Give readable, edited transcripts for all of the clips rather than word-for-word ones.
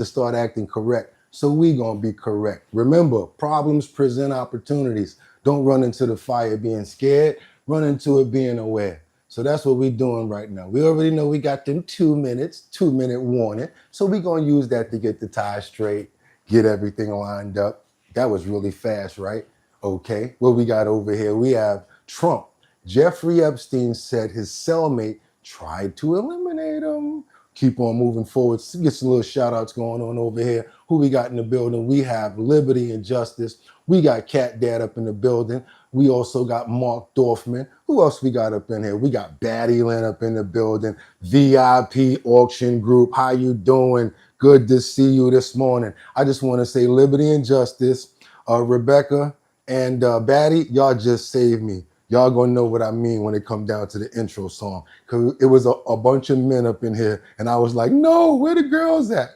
to start acting correct. So we gonna be correct. Remember, problems present opportunities. Don't run into the fire being scared. Run into it being aware. So that's what we're doing right now. We already know we got them 2 minutes, 2-minute warning. So we're gonna use that to get the tie straight, get everything lined up. That was really fast, right? Okay, what we got over here? We have Trump. Jeffrey Epstein said his cellmate tried to eliminate him. Keep on moving forward. Get some little shout outs going on over here. Who we got in the building? We have Liberty and Justice. We got Cat Dad up in the building. We also got Mark Dorfman. Who else we got up in here? We got Batty Lynn up in the building. VIP Auction Group. How you doing? Good to see you this morning. I just want to say Liberty and Justice, Rebecca and Batty, y'all just saved me. Y'all gonna know what I mean when it come down to the intro song. Cause it was a bunch of men up in here and I was like, no, where the girls at?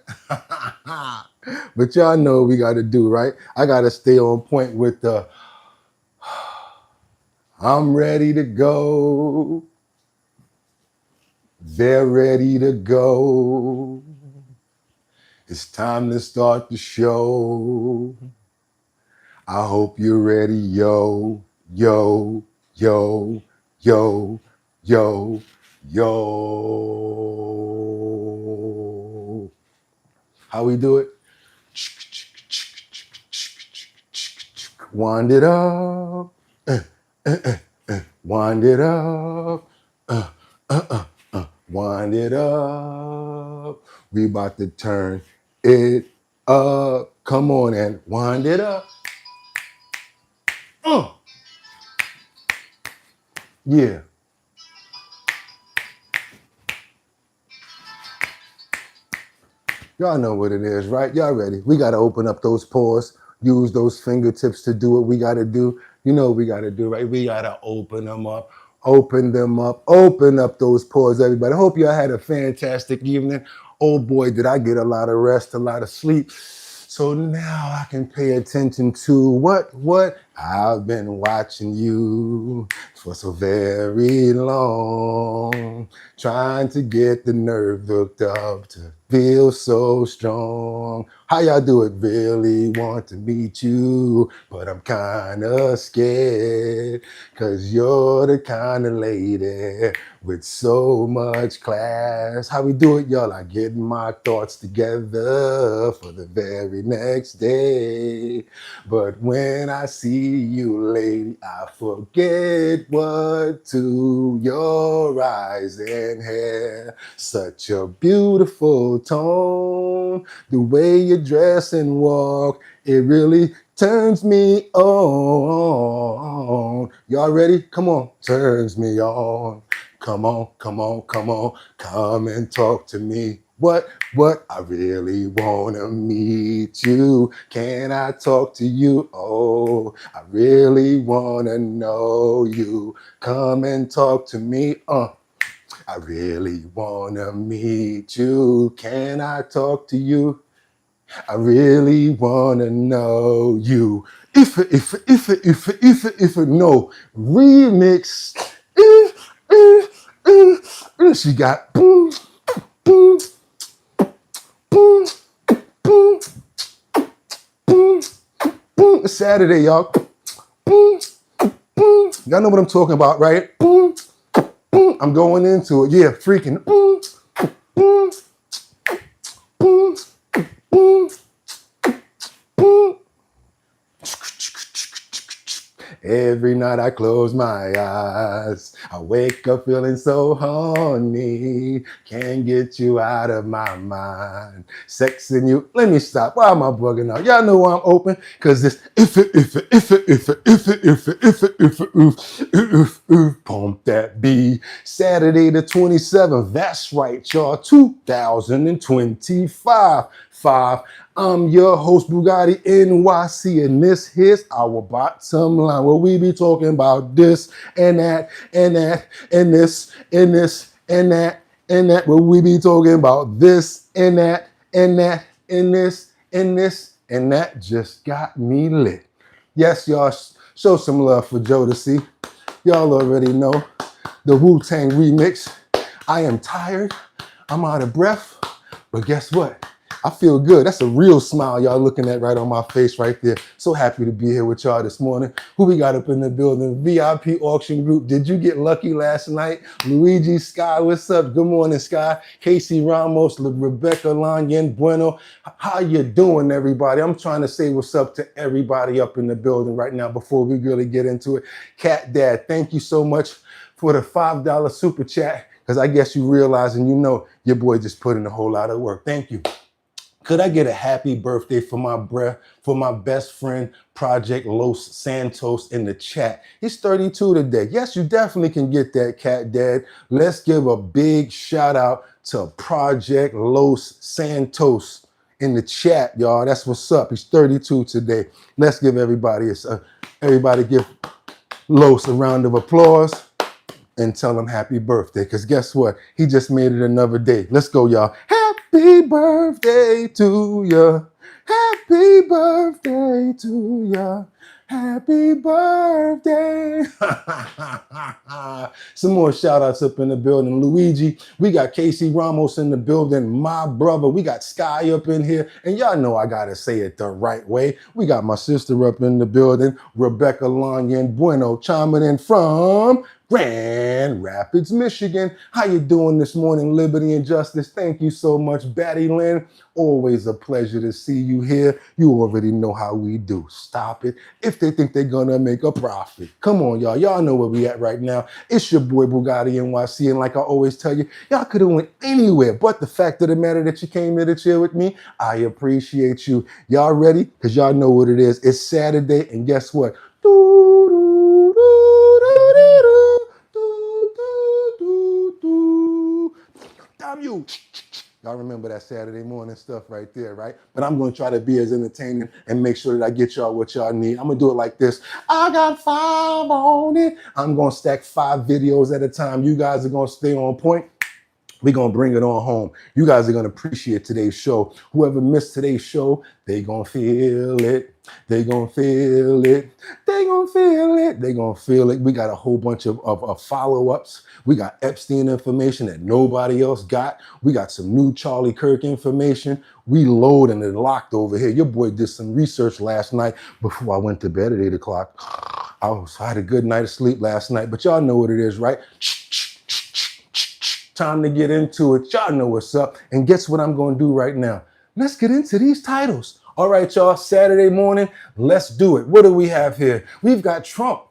But y'all know what we gotta do, right? I gotta stay on point with the, I'm ready to go. They're ready to go. It's time to start the show. I hope you're ready, yo, yo, yo, yo, yo, yo. How we do it? Wind it up. Wind it up. Wind it up. We about to turn it up. Come on and wind it up. Yeah. Y'all know what it is, right? Y'all ready? We got to open up those pores, use those fingertips to do what we got to do. You know what we got to do, right? We got to open them up, open up those pores, everybody. I hope y'all had a fantastic evening. Oh boy, did I get a lot of rest, a lot of sleep. So now I can pay attention to what I've been watching you for so very long, trying to get the nerve hooked up to feel so strong. How y'all do it? Really want to meet you, but I'm kind of scared, cause you're the kind of lady with so much class. How we do it, y'all? I get my thoughts together for the very next day. But when I see you, lady, I forget what to your eyes and hair. Such a beautiful tone. The way you dress and walk, it really turns me on. Y'all ready? Come on. Turns me on. Come on, come on, come on, come and talk to me. What? I really wanna meet you. Can I talk to you? Oh, I really wanna know you. Come and talk to me. I really wanna meet you. Can I talk to you? I really wanna know you. If no remix. She got boom, boom, boom, boom, boom, boom. It's Saturday, y'all. Boom, boom. Y'all know what I'm talking about, right? Boom, boom. I'm going into it. Yeah, freaking boom, boom, boom, boom, boom. Every night I close my eyes, I wake up feeling so horny. Can't get you out of my mind. Sexing you, let me stop. Why am I bugging out? Y'all know why I'm open? Cause this pump that B. Saturday the 27th. That's right, y'all. 2025. I'm your host, Bugatti NYC, and this here's our bottom line, where we be talking about this and that and that and this and this and that and that, where we be talking about this and that and that and this and this and that. Just got me lit. Yes, y'all, show some love for Jodeci. Y'all already know the Wu-Tang remix. I am tired, I'm out of breath, but guess what? I feel good. That's a real smile y'all looking at right on my face right there. So happy to be here with y'all this morning. Who we got up in the building? VIP auction group. Did you get lucky last night? Luigi, Sky, what's up? Good morning, Sky. Casey Ramos, Rebecca Lanyen, Bueno. How you doing, everybody? I'm trying to say what's up to everybody up in the building right now before we really get into it. Cat Dad, thank you so much for the $5 super chat, because I guess you realize and you know your boy just put in a whole lot of work. Thank you. Could I get a happy birthday for my best friend, Project Los Santos in the chat? He's 32 today. Yes, you definitely can get that, Cat Dad. Let's give a big shout out to Project Los Santos in the chat, y'all. That's what's up. He's 32 today. Let's give everybody give Los a round of applause and tell him happy birthday, because guess what? He just made it another day. Let's go, y'all. Happy birthday to ya. Happy birthday to ya. Happy birthday. Some more shout outs up in the building. Luigi, we got Casey Ramos in the building. My brother, we got Sky up in here. And y'all know I got to say it the right way. We got my sister up in the building, Rebecca Lanyen Bueno, chiming in from Grand Rapids, Michigan. How you doing this morning, Liberty and Justice? Thank you so much, Batty Lynn. Always a pleasure to see you here. You already know how we do. Stop it if they think they're gonna make a profit. Come on, y'all. Y'all know where we at right now. It's your boy BOOGOTTINYC, and like I always tell you, y'all could have went anywhere, but the fact of the matter that you came here to chill with me, I appreciate you. Y'all ready? Because y'all know what it is. It's Saturday, and guess what? You. Y'all remember that Saturday morning stuff right there, right? But I'm going to try to be as entertaining and make sure that I get y'all what y'all need. I'm going to do it like this. I got 5 on it. I'm going to stack 5 videos at a time. You guys are going to stay on point. We're going to bring it on home. You guys are going to appreciate today's show. Whoever missed today's show, they going to feel it. They going to feel it. They going to feel it. They going to feel it. We got a whole bunch of follow-ups. We got Epstein information that nobody else got. We got some new Charlie Kirk information. We loaded and locked over here. Your boy did some research last night before I went to bed at 8 o'clock. I had a good night of sleep last night, but y'all know what it is, right? Time to get into it. Y'all know what's up. And guess what I'm going to do right now? Let's get into these titles. All right, y'all, Saturday morning, let's do it. What do we have here? We've got Trump.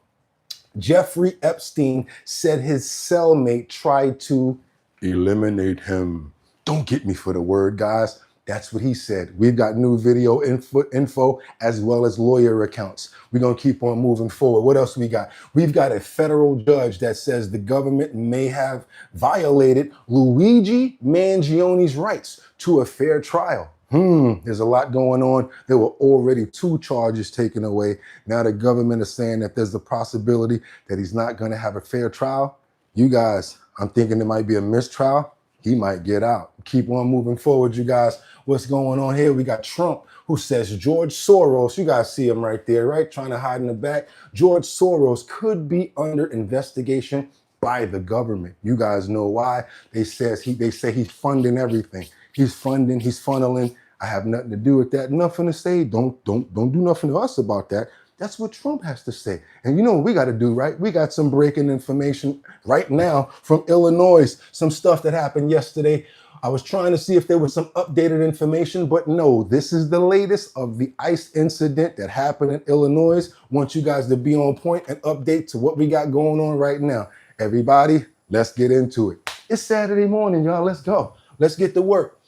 Jeffrey Epstein said his cellmate tried to eliminate him. Don't get me for the word, guys. That's what he said. We've got new video info as well as lawyer accounts. We're going to keep on moving forward. What else we got? We've got a federal judge that says the government may have violated Luigi Manion's rights to a fair trial. There's a lot going on. There were already 2 charges taken away. Now the government is saying that there's the possibility that he's not going to have a fair trial. You guys, I'm thinking there might be a mistrial. He might get out. Keep on moving forward, you guys. What's going on here? We got Trump, who says George Soros, you guys see him right there, right? Trying to hide in the back. George Soros could be under investigation by the government. You guys know why. They say he's funding everything. He's funneling. I have nothing to do with that. Nothing to say. Don't do nothing to us about that. That's what Trump has to say. And you know what we got to do, right? We got some breaking information right now from Illinois. Some stuff that happened yesterday. I was trying to see if there was some updated information, but no, this is the latest of the ICE incident that happened in Illinois. Want you guys to be on point and update to what we got going on right now. Everybody, let's get into it. It's Saturday morning, y'all. Let's go. Let's get to work.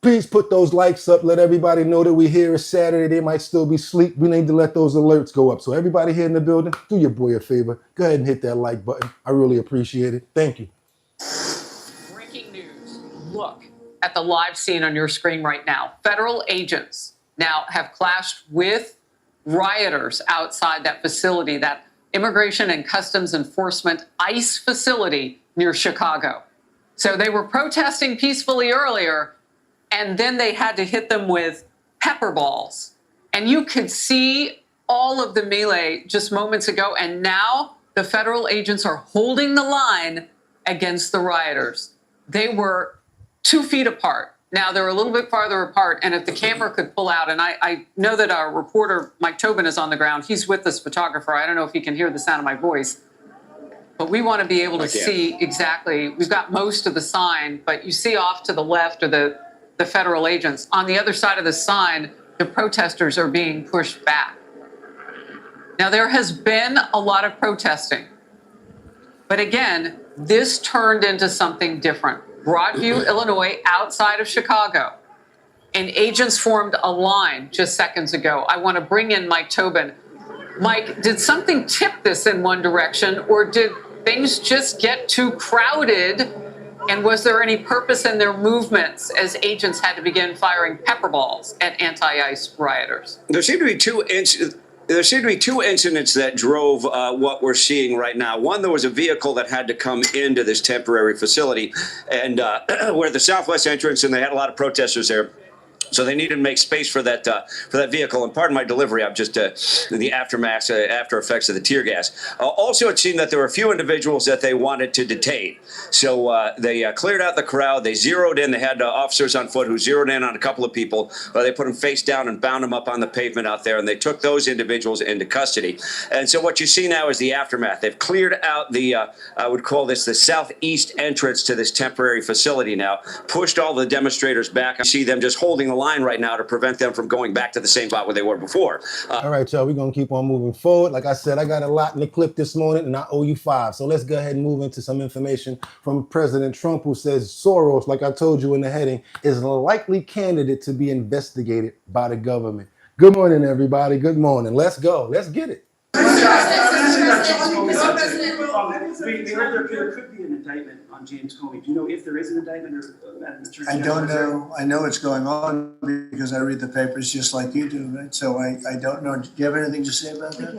Please put those likes up. Let everybody know that we're here. It's Saturday. They might still be asleep. We need to let those alerts go up. So everybody here in the building, do your boy a favor. Go ahead and hit that like button. I really appreciate it. Thank you. Breaking news. Look at the live scene on your screen right now. Federal agents now have clashed with rioters outside that facility, that Immigration and Customs Enforcement ICE facility near Chicago. So they were protesting peacefully earlier, and then they had to hit them with pepper balls. And you could see all of the melee just moments ago, and now the federal agents are holding the line against the rioters. They were 2 feet apart. Now, they're a little bit farther apart, and if the camera could pull out, and I know that our reporter, Mike Tobin, is on the ground. He's with this photographer. I don't know if he can hear the sound of my voice, but we want to be able to see exactly. We've got most of the sign, but you see off to the left are the federal agents. On the other side of the sign, the protesters are being pushed back. Now, there has been a lot of protesting, but again, this turned into something different. Broadview, Illinois, outside of Chicago, and agents formed a line just seconds ago. I want to bring in Mike Tobin. Mike, did something tip this in one direction, or did things just get too crowded? And was there any purpose in their movements as agents had to begin firing pepper balls at anti-ICE rioters? There seem to be two incidents that drove what we're seeing right now. One, there was a vehicle that had to come into this temporary facility, and where the southwest entrance, and they had a lot of protesters there. So they needed to make space for that vehicle. And pardon my delivery, I'm just the after effects of the tear gas. Also, it seemed that there were a few individuals that they wanted to detain. So they cleared out the crowd. They zeroed in. They had officers on foot who zeroed in on a couple of people. They put them face down and bound them up on the pavement out there. And they took those individuals into custody. And so what you see now is the aftermath. They've cleared out the, I would call this the southeast entrance to this temporary facility now, pushed all the demonstrators back. I see them just holding the line right now to prevent them from going back to the same spot where they were before. All right, y'all, we're going to keep on moving forward. Like I said, I got a lot in the clip this morning, and I owe you 5. So let's go ahead and move into some information from President Trump, who says Soros, like I told you in the heading, is a likely candidate to be investigated by the government. Good morning, everybody. Good morning. Let's go. Let's get it. We heard there could be an indictment on James Comey. Do you know if there is an indictment or Madam Attorney I General? don't know. I know it's going on because I read the papers just like you do, right? So I don't know. Do you have anything to say about that?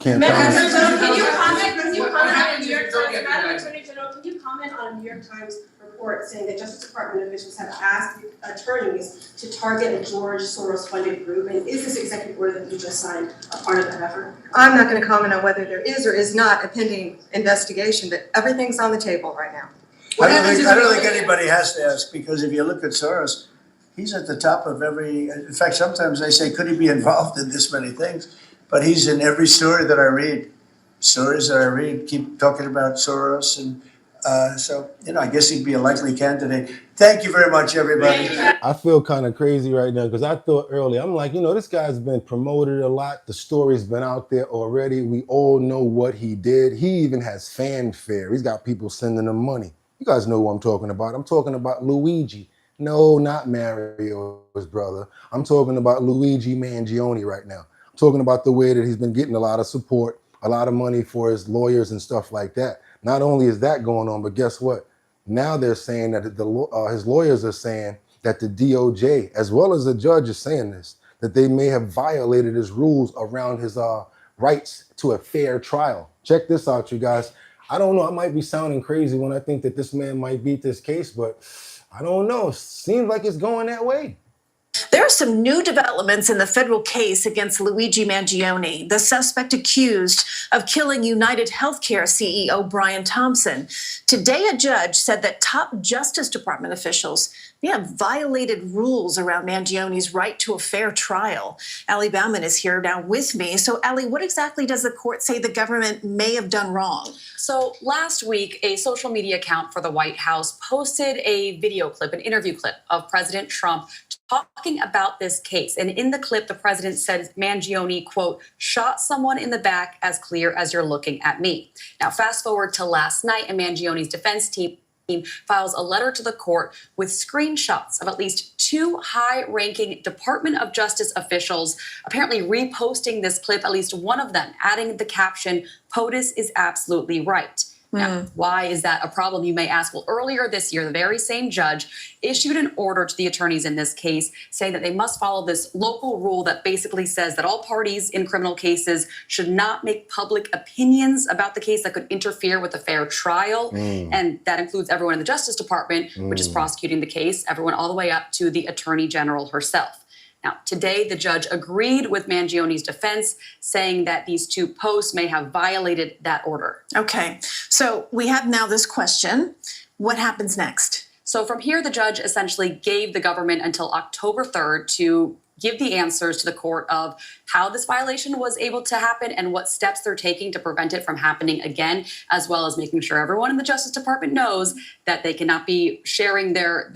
Can't Madam comment. Can you comment on New York Times? Madam Attorney General, can you comment on a New York Times report saying that Justice Department officials have asked attorneys to target a George Soros-funded group? And is this executive order that you just signed a part of that effort? I'm not going to comment on whether there is or is not a pending investigation, but everything's on the table right now. I don't think anybody has to ask, because if you look at Soros, he's at the top of every. In fact, sometimes they say, could he be involved in this many things? But he's in every story that I read. Stories that I read keep talking about Soros, and so I guess he'd be a likely candidate. Thank you very much, everybody. I feel kind of crazy right now because I thought earlier, I'm like, this guy's been promoted a lot. The story's been out there already. We all know what he did. He even has fanfare. He's got people sending him money. You guys know who I'm talking about. I'm talking about Luigi. No, not Mario's brother. I'm talking about Luigi Manion right now. I'm talking about the way that he's been getting a lot of support, a lot of money for his lawyers and stuff like that. Not only is that going on, but guess what? Now they're saying that his lawyers are saying that the DOJ, as well as the judge, is saying this, that they may have violated his rules around his rights to a fair trial. Check this out, you guys. I don't know. I might be sounding crazy when I think that this man might beat this case, but I don't know. Seems like it's going that way. There are some new developments in the federal case against Luigi Manion, the suspect accused of killing United Healthcare CEO Brian Thompson. Today, a judge said that top Justice Department officials may have violated rules around Manion's right to a fair trial. Ali Bauman is here now with me. So, Ali, what exactly does the court say the government may have done wrong? So last week, a social media account for the White House posted a video clip, an interview clip of President Trump talking about this case. And in the clip, the president said Mangione, quote, shot someone in the back as clear as you're looking at me. Now, fast forward to last night, and Mangione's defense team files a letter to the court with screenshots of at least 2 high-ranking Department of Justice officials apparently reposting this clip, at least one of them adding the caption, POTUS is absolutely right. Now, why is that a problem, you may ask? Well, earlier this year, the very same judge issued an order to the attorneys in this case saying that they must follow this local rule that basically says that all parties in criminal cases should not make public opinions about the case that could interfere with a fair trial. And that includes everyone in the Justice Department, which is prosecuting the case, everyone all the way up to the Attorney General herself. Now, today, the judge agreed with Mangione's defense, saying that these 2 posts may have violated that order. Okay, so we have now this question. What happens next? So from here, the judge essentially gave the government until October 3rd to give the answers to the court of how this violation was able to happen and what steps they're taking to prevent it from happening again, as well as making sure everyone in the Justice Department knows that they cannot be sharing their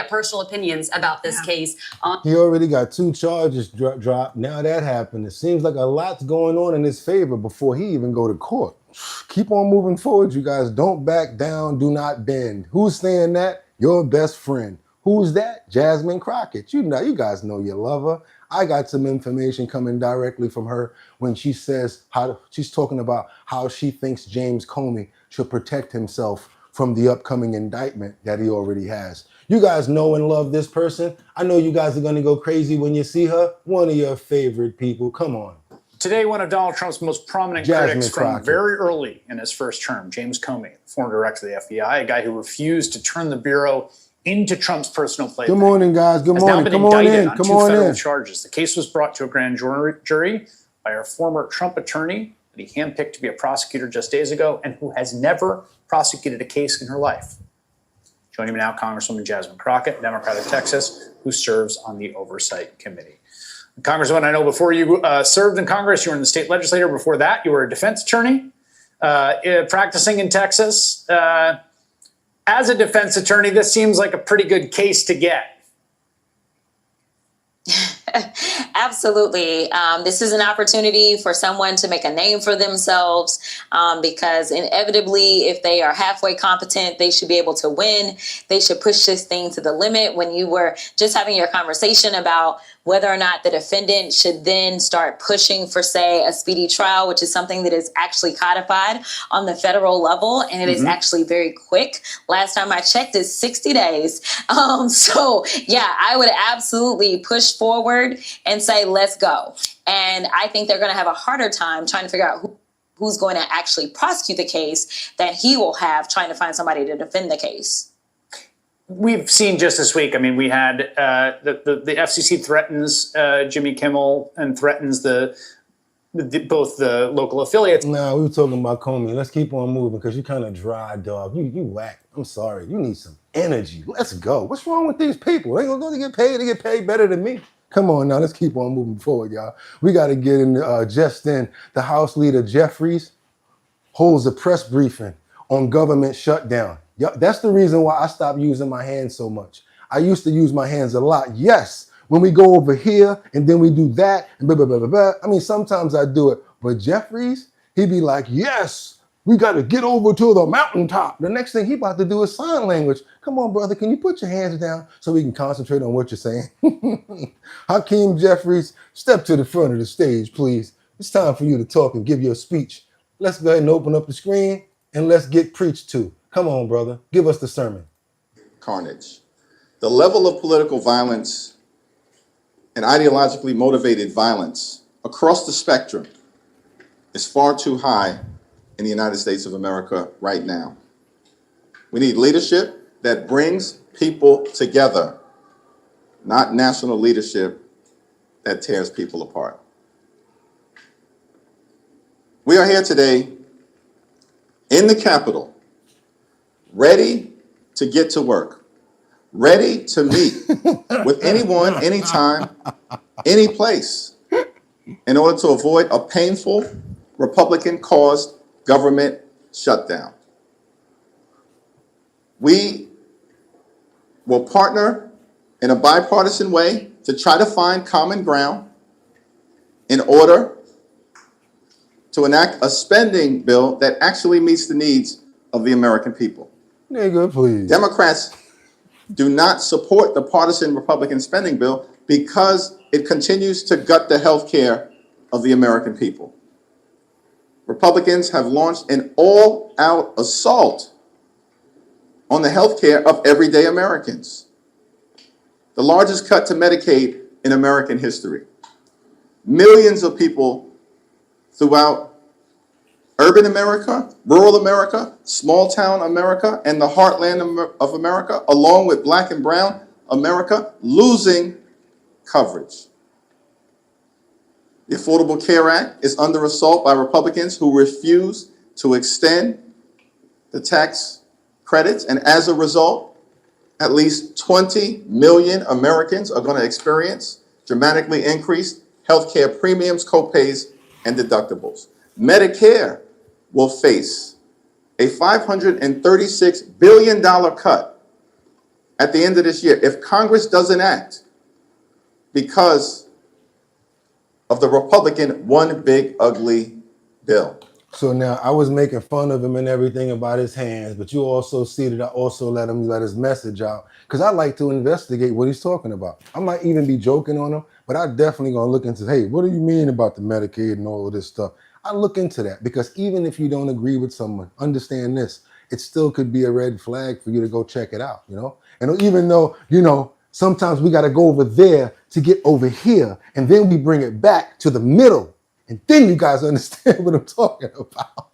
personal opinions about this case. He already got 2 charges dropped. Now that happened. It seems like a lot's going on in his favor before he even go to court. Keep on moving forward, you guys. Don't back down. Do not bend. Who's saying that? Your best friend. Who's that? Jasmine Crockett. You guys know you love her. I got some information coming directly from her when she says she's talking about how she thinks James Comey should protect himself from the upcoming indictment that he already has. You guys know and love this person. I know you guys are going to go crazy when you see her. One of your favorite people. Come on. Today, one of Donald Trump's most prominent critics from very early in his first term, James Comey, former director of the FBI, a guy who refused to turn the Bureau into Trump's personal plaything. Good morning, guys. Good morning. Has now been indicted on 2 federal charges. The case was brought to a grand jury by our former Trump attorney that he handpicked to be a prosecutor just days ago and who has never prosecuted a case in her life. Joining me now, Congresswoman Jasmine Crockett, Democrat of Texas, who serves on the Oversight Committee. Congresswoman, I know before you served in Congress, you were in the state legislature. Before that, you were a defense attorney practicing in Texas. As a defense attorney, this seems like a pretty good case to get. Absolutely. This is an opportunity for someone to make a name for themselves because inevitably, if they are halfway competent, they should be able to win. They should push this thing to the limit. When you were just having your conversation about whether or not the defendant should then start pushing for, say, a speedy trial, which is something that is actually codified on the federal level, and it is actually very quick. Last time I checked, it's 60 days. So, yeah, I would absolutely push forward and say, let's go. And I think they're going to have a harder time trying to figure out who's going to actually prosecute the case than he will have trying to find somebody to defend the case. We've seen just this week, I mean, we had the FCC threatens Jimmy Kimmel and threatens both the local affiliates. Nah, we were talking about Comey. Let's keep on moving because you kind of dry, dog. You whack. I'm sorry. You need some energy. Let's go. What's wrong with these people? They gonna get paid. They get paid better than me. Come on now. Let's keep on moving forward, y'all. We got to get in. Just in, the House Leader Jeffries holds a press briefing on government shutdown. That's the reason why I stopped using my hands so much. I used to use my hands a lot. Yes, when we go over here and then we do that and blah, blah, blah, blah, blah. I mean, sometimes I do it. But Jeffries, he'd be like, yes, we got to get over to the mountaintop. The next thing he about to do is sign language. Come on, brother, can you put your hands down so we can concentrate on what you're saying? Hakeem Jeffries, step to the front of the stage, please. It's time for you to talk and give your speech. Let's go ahead and open up the screen and let's get preached to. Come on, brother. Give us the sermon. Carnage. The level of political violence and ideologically motivated violence across the spectrum is far too high in the United States of America right now. We need leadership that brings people together, not national leadership that tears people apart. We are here today in the Capitol, ready to get to work, ready to meet with anyone, anytime, any place, in order to avoid a painful Republican-caused government shutdown. We will partner in a bipartisan way to try to find common ground in order to enact a spending bill that actually meets the needs of the American people. Nigga, please. Democrats do not support the partisan Republican spending bill because it continues to gut the health care of the American people. Republicans have launched an all-out assault on the health care of everyday Americans. The largest cut to Medicaid in American history. Millions of people throughout urban America, rural America, small town America, and the heartland of America, along with Black and brown America, losing coverage. The Affordable Care Act is under assault by Republicans who refuse to extend the tax credits, and as a result, at least 20 million Americans are going to experience dramatically increased healthcare premiums, copays, and deductibles. Medicare will face a $536 billion cut at the end of this year if Congress doesn't act because of the Republican one big ugly bill. So now I was making fun of him and everything about his hands, but you also see that I also let him let his message out because I like to investigate what he's talking about. I might even be joking on him, but I definitely gonna look into, hey, what do you mean about the Medicaid and all of this stuff? I look into that because even if you don't agree with someone, understand this, it still could be a red flag for you to go check it out, you know? And even though, you know, sometimes we got to go over there to get over here, and then we bring it back to the middle. And then you guys understand what I'm talking about.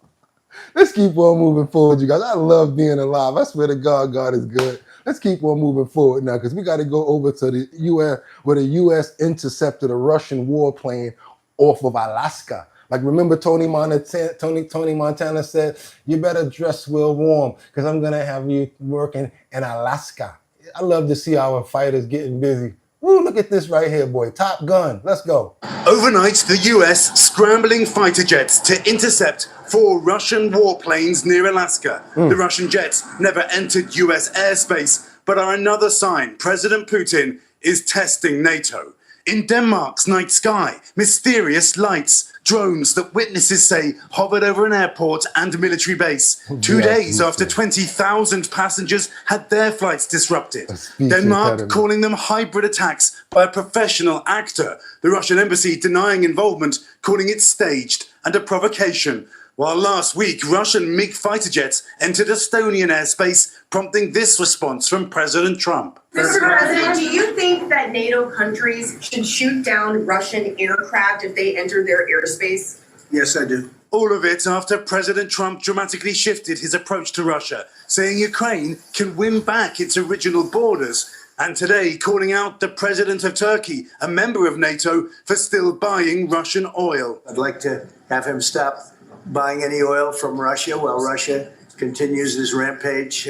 Let's keep on moving forward, you guys. I love being alive. I swear to God, God is good. Let's keep on moving forward now because we got to go over to the U.S. where the U.S. intercepted a Russian warplane off of Alaska. Like, remember Tony Montana said, you better dress well warm because I'm going to have you working in Alaska. I love to see our fighters getting busy. Woo, look at this right here, boy. Top Gun. Let's go. Overnight, the US scrambling fighter jets to intercept 4 Russian warplanes near Alaska. The Russian jets never entered US airspace, but are another sign President Putin is testing NATO. In Denmark's night sky, mysterious lights, drones that witnesses say hovered over an airport and military base. 2 days after 20,000 passengers had their flights disrupted. Denmark calling them hybrid attacks by a professional actor. The Russian embassy denying involvement, calling it staged and a provocation. While last week, Russian MiG fighter jets entered Estonian airspace, prompting this response from President Trump. Mr. President, do you think that NATO countries should shoot down Russian aircraft if they enter their airspace? Yes, I do. All of it after President Trump dramatically shifted his approach to Russia, saying Ukraine can win back its original borders. And today, calling out the president of Turkey, a member of NATO, for still buying Russian oil. I'd like to have him stop buying any oil from Russia while Russia continues this rampage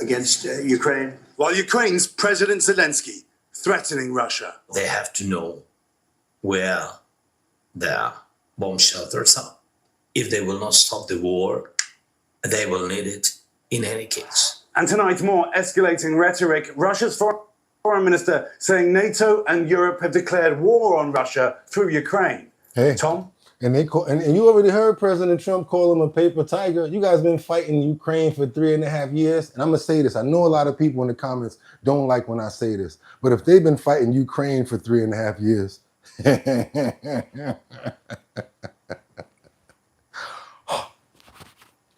against Ukraine. While Ukraine's President Zelensky threatening Russia. They have to know where their bomb shelters are. If they will not stop the war, they will need it in any case. And tonight, more escalating rhetoric. Russia's foreign minister saying NATO and Europe have declared war on Russia through Ukraine. Hey, Tom? And they call, and you already heard President Trump call him a paper tiger. You guys been fighting Ukraine for 3.5 years. And I'm going to say this. I know a lot of people in the comments don't like when I say this. But if they've been fighting Ukraine for 3.5 years,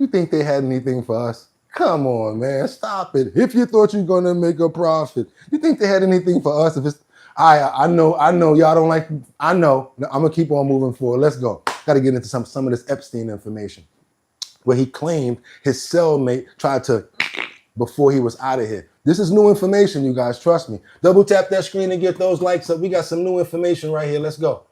you think they had anything for us? Come on, man. Stop it. If you thought you're going to make a profit, you think they had anything for us? If it's I know y'all don't like, I know. I'm going to keep on moving forward. Let's go. Got to get into some of this Epstein information where he claimed his cellmate tried to, before he was out of here. This is new information, you guys. Trust me. Double tap that screen and get those likes up. We got some new information right here. Let's go.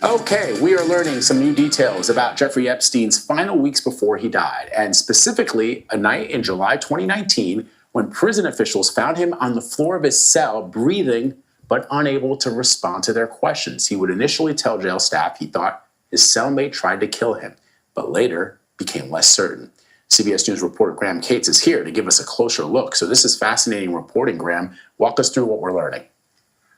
Okay, we are learning some new details about Jeffrey Epstein's final weeks before he died, and specifically a night in July 2019 when prison officials found him on the floor of his cell, breathing but unable to respond to their questions. He would initially tell jail staff he thought his cellmate tried to kill him, but later became less certain. CBS News reporter Graham Cates is here to give us a closer look. So this is fascinating reporting, Graham. Walk us through what we're learning.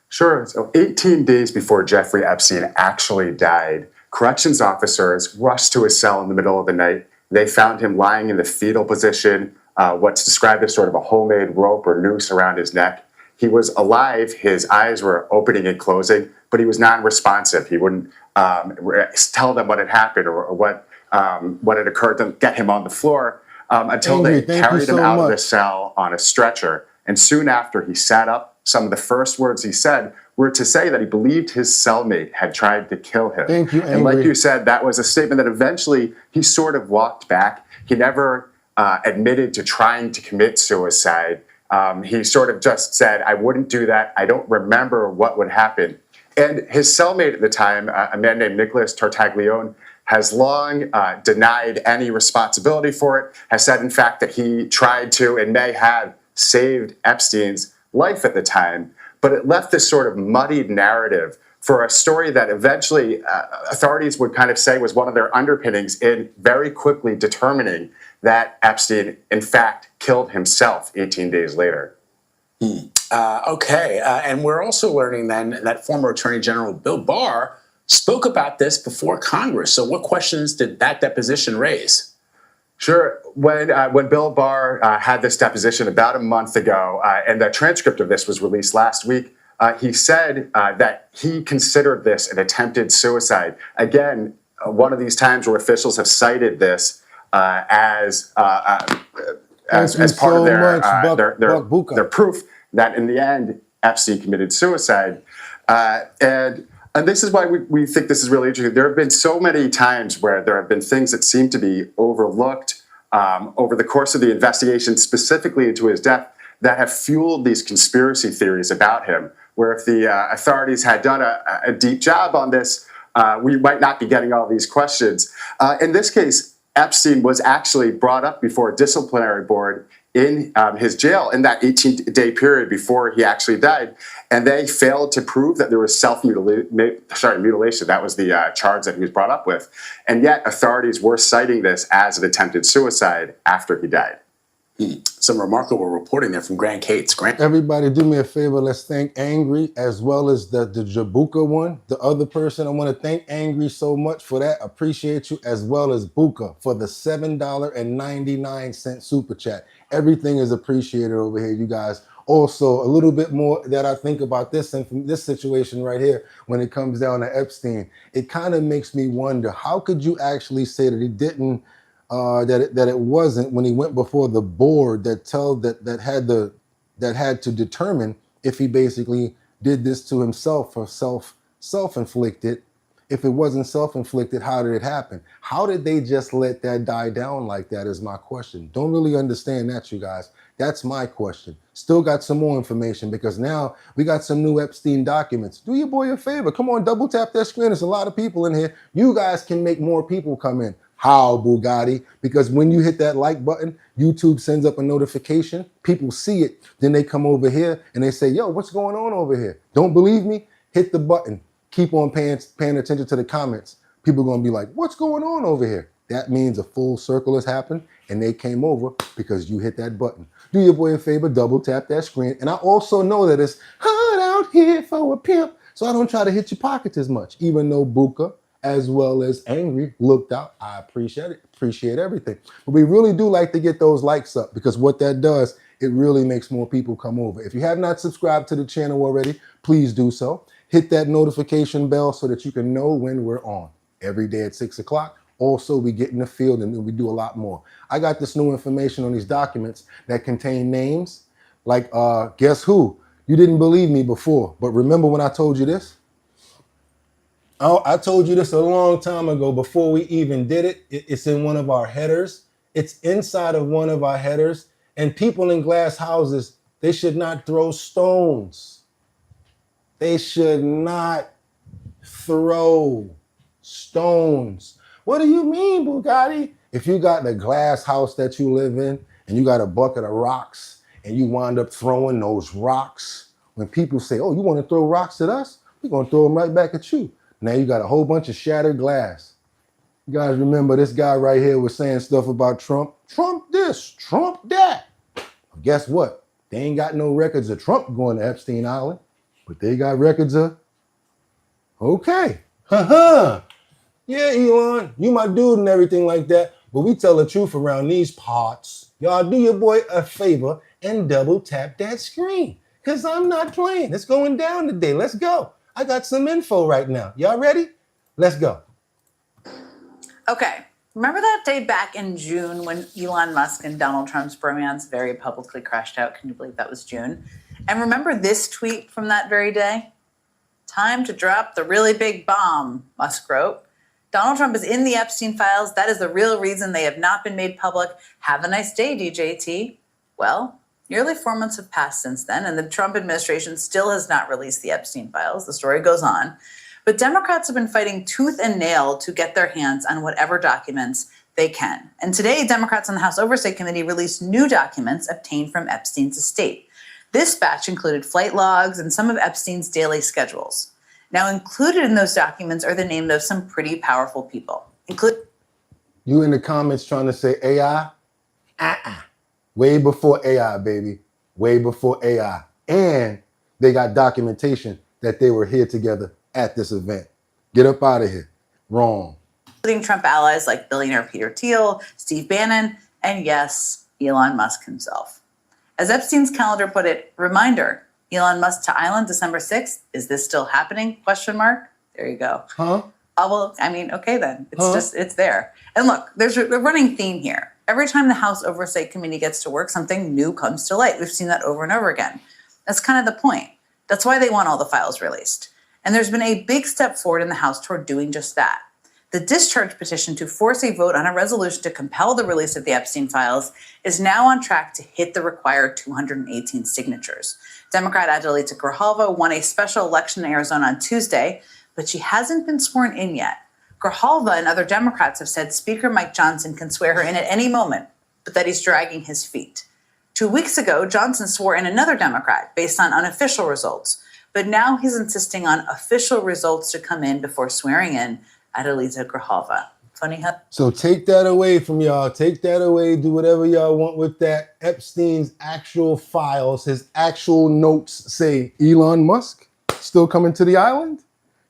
Sure. So 18 days before Jeffrey Epstein actually died, corrections officers rushed to his cell in the middle of the night. They found him lying in the fetal position, what's described as sort of a homemade rope or noose around his neck. He was alive. His eyes were opening and closing, but he was non-responsive. He wouldn't tell them what had happened or what had occurred to get him on the floor until they carried him out of the cell on a stretcher. And soon after he sat up, some of the first words he said were to say that he believed his cellmate had tried to kill him. Thank you, and like you said, that was a statement that eventually he sort of walked back. He never admitted to trying to commit suicide. He sort of just said, I wouldn't do that. I don't remember what would happen. And his cellmate at the time, a man named Nicholas Tartaglione, has long denied any responsibility for it, has said, in fact, that he tried to and may have saved Epstein's life at the time. But it left this sort of muddied narrative for a story that eventually authorities would kind of say was one of their underpinnings in very quickly determining that Epstein, in fact, killed himself 18 days later. Okay, and we're also learning then that former Attorney General Bill Barr spoke about this before Congress. So what questions did that deposition raise? Sure. When Bill Barr had this deposition about a month ago, and the transcript of this was released last week, he said that he considered this an attempted suicide. Again, one of these times where officials have cited this as part of their proof that in the end Epstein committed suicide. And this is why we think this is really interesting. There have been so many times where there have been things that seem to be overlooked over the course of the investigation, specifically into his death, that have fueled these conspiracy theories about him, where if the authorities had done a deep job on this, we might not be getting all these questions. In this case, Epstein was actually brought up before a disciplinary board in his jail in that 18-day period before he actually died, and they failed to prove that there was mutilation. That was the charge that he was brought up with, and yet authorities were citing this as an attempted suicide after he died. Some remarkable reporting there from Grant Cates. Grant? Everybody do me a favor. Let's thank Angry as well as the Jabuka one. The other person, I want to thank Angry so much for that. Appreciate you, as well as Buka for the $7.99 super chat. Everything is appreciated over here, you guys. Also, a little bit more that I think about this and from this situation right here when it comes down to Epstein. It kind of makes me wonder, how could you actually say that he didn't that it wasn't when he went before the board that had to determine if he basically did this to himself or self-inflicted. If it wasn't self-inflicted, how did it happen? How did they just let that die down like that is my question. Don't really understand that, you guys. That's my question. Still got some more information because now we got some new Epstein documents. Do your boy a favor. Come on, double tap that screen. There's a lot of people in here. You guys can make more people come in. How, Bugatti? Because when you hit that like button, YouTube sends up a notification. People see it. Then they come over here and they say, yo, what's going on over here? Don't believe me? Hit the button. Keep on paying attention to the comments. People are going to be like, what's going on over here? That means a full circle has happened and they came over because you hit that button. Do your boy a favor, double tap that screen. And I also know that it's hard out here for a pimp, so I don't try to hit your pockets as much, even though Buka as well as Angry looked out. I appreciate everything. But we really do like to get those likes up because what that does, it really makes more people come over. If you have not subscribed to the channel already, please do so. Hit that notification bell so that you can know when we're on every day at 6 o'clock. Also, we get in the field and we do a lot more. I got this new information on these documents that contain names like, guess who? You didn't believe me before, but remember when I told you this? Oh, I told you this a long time ago before we even did it. It's in one of our headers. It's inside of one of our headers. And people in glass houses, they should not throw stones. They should not throw stones. What do you mean, Bugatti? If you got the glass house that you live in and you got a bucket of rocks and you wind up throwing those rocks, when people say, oh, you want to throw rocks at us? We're going to throw them right back at you. Now you got a whole bunch of shattered glass. You guys remember this guy right here was saying stuff about Trump. Trump this, Trump that. Well, guess what? They ain't got no records of Trump going to Epstein Island, but they got records of, okay. Yeah, Elon, you my dude and everything like that, but we tell the truth around these parts. Y'all do your boy a favor and double tap that screen, because I'm not playing. It's going down today. Let's go. I got some info right now. Y'all ready? Let's go. Okay. Remember that day back in June when Elon Musk and Donald Trump's bromance very publicly crashed out? Can you believe that was June? And remember this tweet from that very day? Time to drop the really big bomb, Musk wrote. Donald Trump is in the Epstein files. That is the real reason they have not been made public. Have a nice day, DJT. Well, nearly 4 months have passed since then, and the Trump administration still has not released the Epstein files. The story goes on. But Democrats have been fighting tooth and nail to get their hands on whatever documents they can. And today, Democrats on the House Oversight Committee released new documents obtained from Epstein's estate. This batch included flight logs and some of Epstein's daily schedules. Now, included in those documents are the names of some pretty powerful people. You in the comments trying to say AI? Way before AI, baby. Way before AI. And they got documentation that they were here together at this event. Get up out of here. Wrong. Including Trump allies like billionaire Peter Thiel, Steve Bannon, and yes, Elon Musk himself. As Epstein's calendar put it, reminder, Elon Musk to Island, December 6th. Is this still happening? Question mark. There you go. Huh? Oh, well, I mean, okay then. It's there. And look, there's a running theme here. Every time the House Oversight Committee gets to work, something new comes to light. We've seen that over and over again. That's kind of the point. That's why they want all the files released. And there's been a big step forward in the House toward doing just that. The discharge petition to force a vote on a resolution to compel the release of the Epstein files is now on track to hit the required 218 signatures. Democrat Adelita Grijalva won a special election in Arizona on Tuesday, but she hasn't been sworn in yet. Grijalva and other Democrats have said Speaker Mike Johnson can swear her in at any moment, but that he's dragging his feet. 2 weeks ago, Johnson swore in another Democrat based on unofficial results, but now he's insisting on official results to come in before swearing in Adelita Grijalva. Funny how... So take that away from y'all. Take that away. Do whatever y'all want with that. Epstein's actual files, his actual notes say Elon Musk still coming to the island?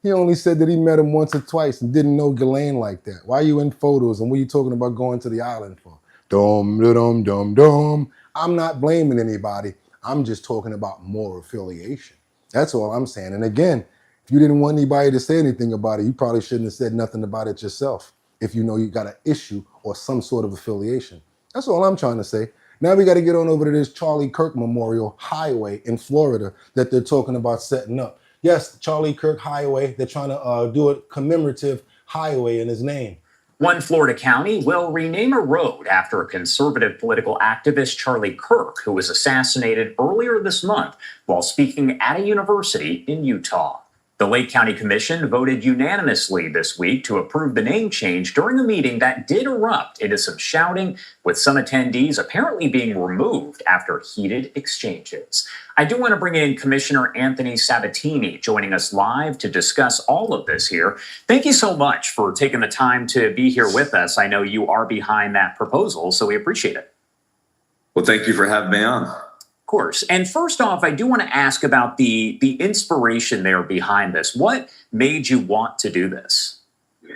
He only said that he met him once or twice and didn't know Ghislaine like that. Why are you in photos and what are you talking about going to the island for? Dum. I'm not blaming anybody. I'm just talking about more affiliation. That's all I'm saying. And again, if you didn't want anybody to say anything about it, you probably shouldn't have said nothing about it yourself if you know you got an issue or some sort of affiliation. That's all I'm trying to say. Now we got to get on over to this Charlie Kirk Memorial Highway in Florida that they're talking about setting up. Yes, Charlie Kirk Highway. They're trying to do a commemorative highway in his name. One Florida county will rename a road after a conservative political activist, Charlie Kirk, who was assassinated earlier this month while speaking at a university in Utah. The Lake County Commission voted unanimously this week to approve the name change during a meeting that did erupt into some shouting, with some attendees apparently being removed after heated exchanges. I do want to bring in Commissioner Anthony Sabatini joining us live to discuss all of this here. Thank you so much for taking the time to be here with us. I know you are behind that proposal, so we appreciate it. Well, thank you for having me on. Of course. And first off, I do want to ask about the inspiration there behind this. What made you want to do this?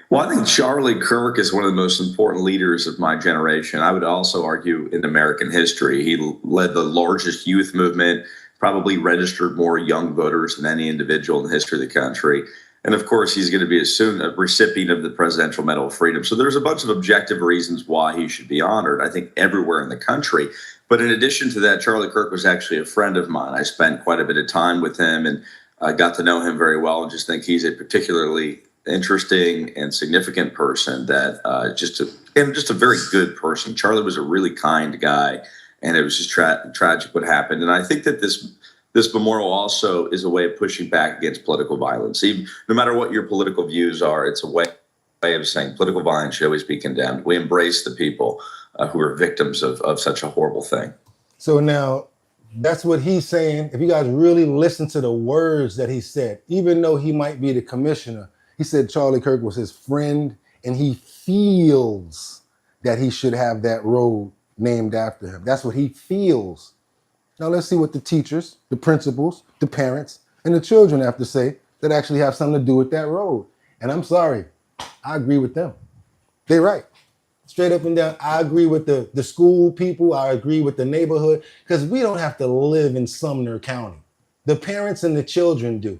Well, I think Charlie Kirk is one of the most important leaders of my generation. I would also argue in American history. He led the largest youth movement, probably registered more young voters than any individual in the history of the country. And of course, he's going to be soon a recipient of the Presidential Medal of Freedom. So there's a bunch of objective reasons why he should be honored, I think, everywhere in the country. But in addition to that, Charlie Kirk was actually a friend of mine. I spent quite a bit of time with him and got to know him very well, and just think he's a particularly interesting and significant person that just a very good person. Charlie was a really kind guy, and it was just tragic what happened. And I think that this memorial also is a way of pushing back against political violence. Even, no matter what your political views are, it's a way of saying political violence should always be condemned. We embrace the people who are victims of such a horrible thing. So now that's what he's saying. If you guys really listen to the words that he said, even though he might be the commissioner, he said Charlie Kirk was his friend and he feels that he should have that road named after him. That's what he feels. Now let's see what the teachers, the principals, the parents, and the children have to say that actually have something to do with that road. And I'm sorry, I agree with them. They're right. Straight up and down, I agree with the school people. I agree with the neighborhood, because we don't have to live in Sumner County. The parents and the children do.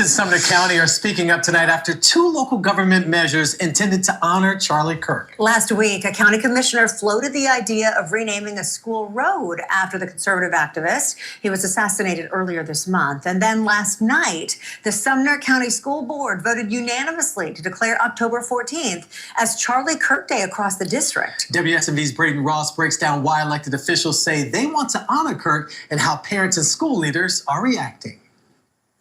In Sumner County are speaking up tonight after 2 local government measures intended to honor Charlie Kirk. Last week, a county commissioner floated the idea of renaming a school road after the conservative activist. He was assassinated earlier this month. And then last night, the Sumner County School Board voted unanimously to declare October 14th as Charlie Kirk Day across the district. WSMV's Braden Ross breaks down why elected officials say they want to honor Kirk and how parents and school leaders are reacting.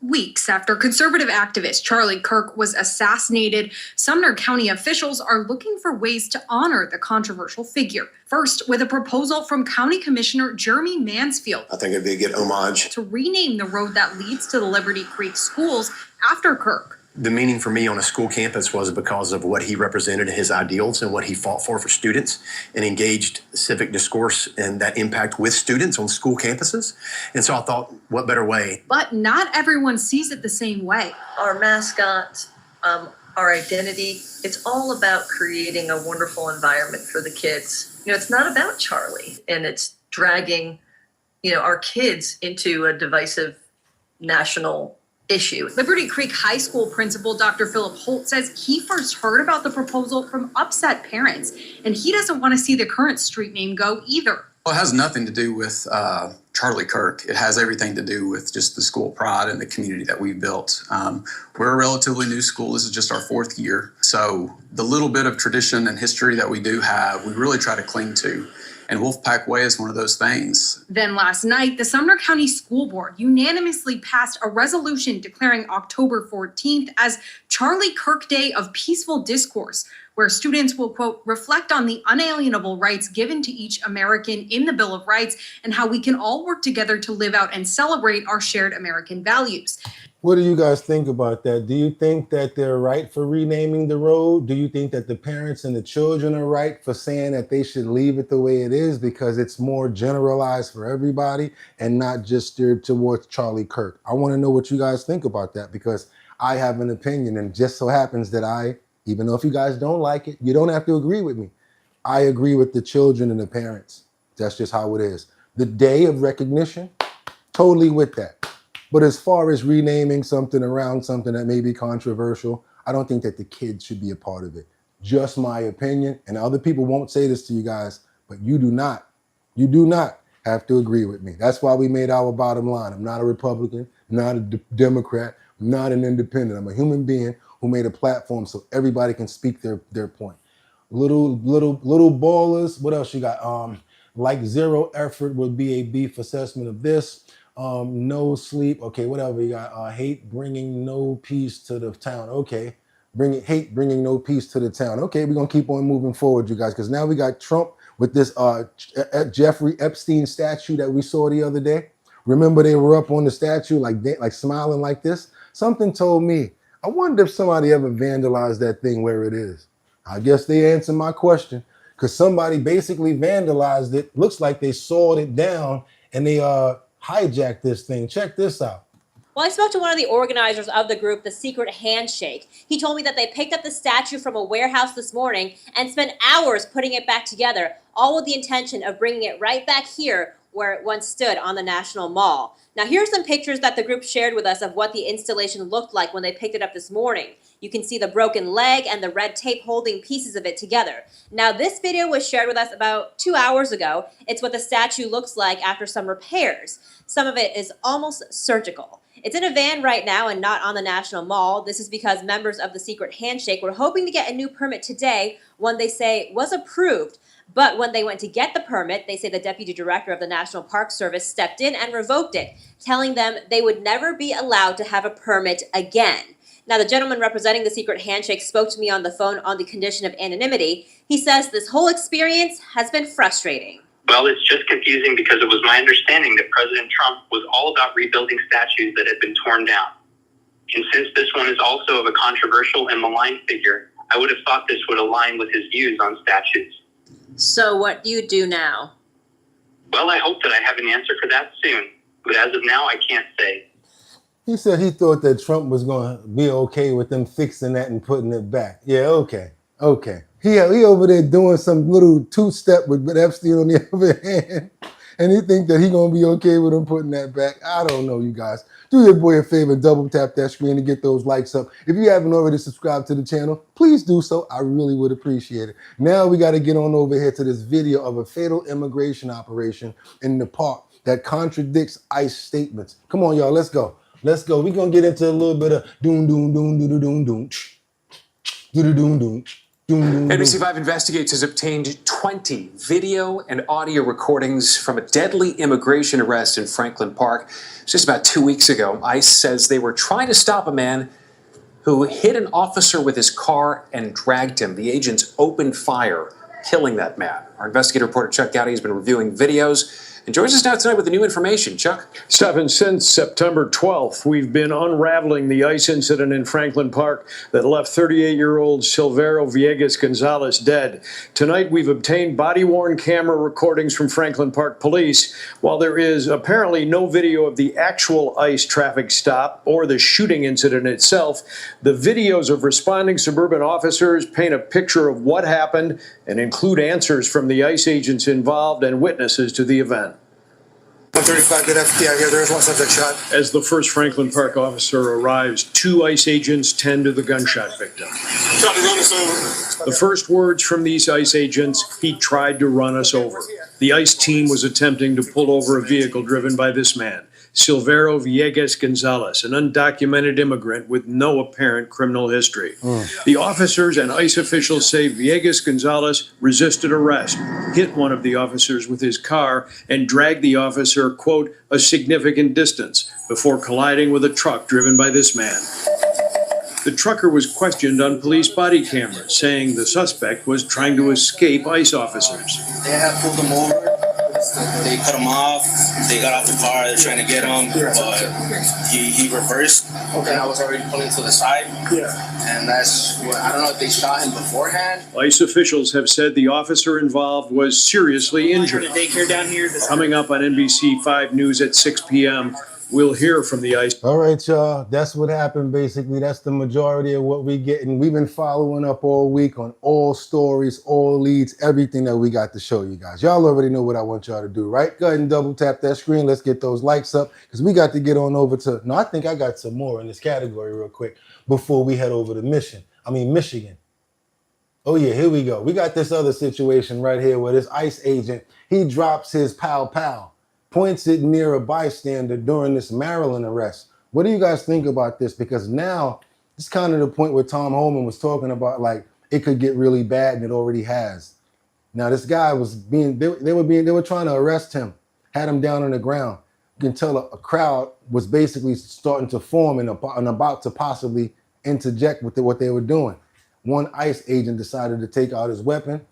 Weeks after conservative activist Charlie Kirk was assassinated, Sumner County officials are looking for ways to honor the controversial figure. First, with a proposal from County Commissioner Jeremy Mansfield. I think it'd be a good homage. To rename the road that leads to the Liberty Creek schools after Kirk. The meaning for me on a school campus was because of what he represented, his ideals, and what he fought for students, and engaged civic discourse and that impact with students on school campuses. And so I thought, what better way? But not everyone sees it the same way. Our mascot, our identity, it's all about creating a wonderful environment for the kids. You know, it's not about Charlie, and it's dragging, our kids into a divisive national issue. Liberty Creek High School principal Dr. Philip Holt says he first heard about the proposal from upset parents, and he doesn't want to see the current street name go either. Well, it has nothing to do with Charlie Kirk. It has everything to do with just the school pride and the community that we've built. We're a relatively new school. This is just our 4th year. So the little bit of tradition and history that we do have, we really try to cling to. And Wolfpack Way is one of those things. Then last night, the Sumner County School Board unanimously passed a resolution declaring October 14th as Charlie Kirk Day of Peaceful Discourse, where students will, quote, reflect on the unalienable rights given to each American in the Bill of Rights and how we can all work together to live out and celebrate our shared American values. What do you guys think about that? Do you think that they're right for renaming the road? Do you think that the parents and the children are right for saying that they should leave it the way it is because it's more generalized for everybody and not just steered towards Charlie Kirk? I want to know what you guys think about that because I have an opinion, and just so happens that even though if you guys don't like it, you don't have to agree with me. I agree with the children and the parents. That's just how it is. The day of recognition, totally with that. But as far as renaming something around something that may be controversial, I don't think that the kids should be a part of it. Just my opinion. And other people won't say this to you guys, but you do not have to agree with me. That's why we made our bottom line. I'm not a Republican, not a Democrat, I'm not an independent. I'm a human being who made a platform so everybody can speak their point. Little ballers. What else you got? Like zero effort would be a beef assessment of this. No sleep. Okay, whatever you got. Hate bringing no peace to the town. Okay, hate bringing no peace to the town. Okay, we're gonna keep on moving forward, you guys, because now we got Trump with this Jeffrey Epstein statue that we saw the other day. Remember they were up on the statue like smiling like this. Something told me, I wonder if somebody ever vandalized that thing where it is. I guess they answered my question because somebody basically vandalized it. Looks like they sawed it down and they hijacked this thing. Check this out. Well, I spoke to one of the organizers of the group, The Secret Handshake. He told me that they picked up the statue from a warehouse this morning and spent hours putting it back together, all with the intention of bringing it right back here where it once stood on the National Mall. Now, here are some pictures that the group shared with us of what the installation looked like when they picked it up this morning. You can see the broken leg and the red tape holding pieces of it together. Now, this video was shared with us about 2 hours ago. It's what the statue looks like after some repairs. Some of it is almost surgical. It's in a van right now and not on the National Mall. This is because members of the Secret Handshake were hoping to get a new permit today, one they say was approved. But when they went to get the permit, they say the deputy director of the National Park Service stepped in and revoked it, telling them they would never be allowed to have a permit again. Now, the gentleman representing the Secret Handshake spoke to me on the phone on the condition of anonymity. He says this whole experience has been frustrating. Well, it's just confusing because it was my understanding that President Trump was all about rebuilding statues that had been torn down. And since this one is also of a controversial and malign figure, I would have thought this would align with his views on statues. So what do you do now? Well, I hope that I have an answer for that soon. But as of now, I can't say. He said he thought that Trump was going to be okay with them fixing that and putting it back. Yeah, okay. He over there doing some little two-step with Epstein on the other hand. And he think that he going to be okay with him putting that back. I don't know, you guys. Do your boy a favor and double tap that screen to get those likes up. If you haven't already subscribed to the channel, please do so. I really would appreciate it. Now we got to get on over here to this video of a fatal immigration operation in the park that contradicts ICE statements. Come on, y'all. Let's go. We're going to get into a little bit of doom, doom, doom, doom, doom, doom, doom, doom, doom, doom, NBC5 Investigates has obtained 20 video and audio recordings from a deadly immigration arrest in Franklin Park. Just about 2 weeks ago, ICE says they were trying to stop a man who hit an officer with his car and dragged him. The agents opened fire, killing that man. Our investigative reporter Chuck Gowdy has been reviewing videos and joins us now tonight with the new information. Chuck? Stephen, since September 12th, we've been unraveling the ICE incident in Franklin Park that left 38-year-old Silverio Villegas Gonzalez dead. Tonight, we've obtained body-worn camera recordings from Franklin Park Police. While there is apparently no video of the actual ICE traffic stop or the shooting incident itself, the videos of responding suburban officers paint a picture of what happened and include answers from the ICE agents involved and witnesses to the event. 135 good FBI here. There is one subject shot. As the first Franklin Park officer arrives, 2 ICE agents tend to the gunshot victim. The first words from these ICE agents, "He tried to run us over." The ICE team was attempting to pull over a vehicle driven by this man, Silverio Villegas Gonzalez, an undocumented immigrant with no apparent criminal history. The officers and ICE officials say Villegas Gonzalez resisted arrest, hit one of the officers with his car, and dragged the officer, quote, a significant distance before colliding with a truck driven by this man. The trucker was questioned on police body cameras, saying the suspect was trying to escape ICE officers. They have pulled him over. They cut him off. They got off the car. They're trying to get him, but he reversed. Okay. And I was already pulling to the side. Yeah. And that's what, I don't know if they shot him beforehand. ICE officials have said the officer involved was seriously injured. Daycare down here. Coming up on NBC5 News at 6 p.m., we'll hear from the ICE. All right, y'all. That's what happened, basically. That's the majority of what we get. And we've been following up all week on all stories, all leads, everything that we got to show you guys. Y'all already know what I want y'all to do, right? Go ahead and double tap that screen. Let's get those likes up because we got to get on over to, no, I think I got some more in this category real quick before we head over to Michigan. Oh, yeah, here we go. We got this other situation right here where this ICE agent, he drops his pow, points it near a bystander during this Maryland arrest. What do you guys think about this? Because now it's kind of the point where Tom Homan was talking about, like, it could get really bad, and it already has. Now this guy was being, they were trying to arrest him, had him down on the ground. You can tell a crowd was basically starting to form and about to possibly interject with what they were doing. One ICE agent decided to take out his weapon.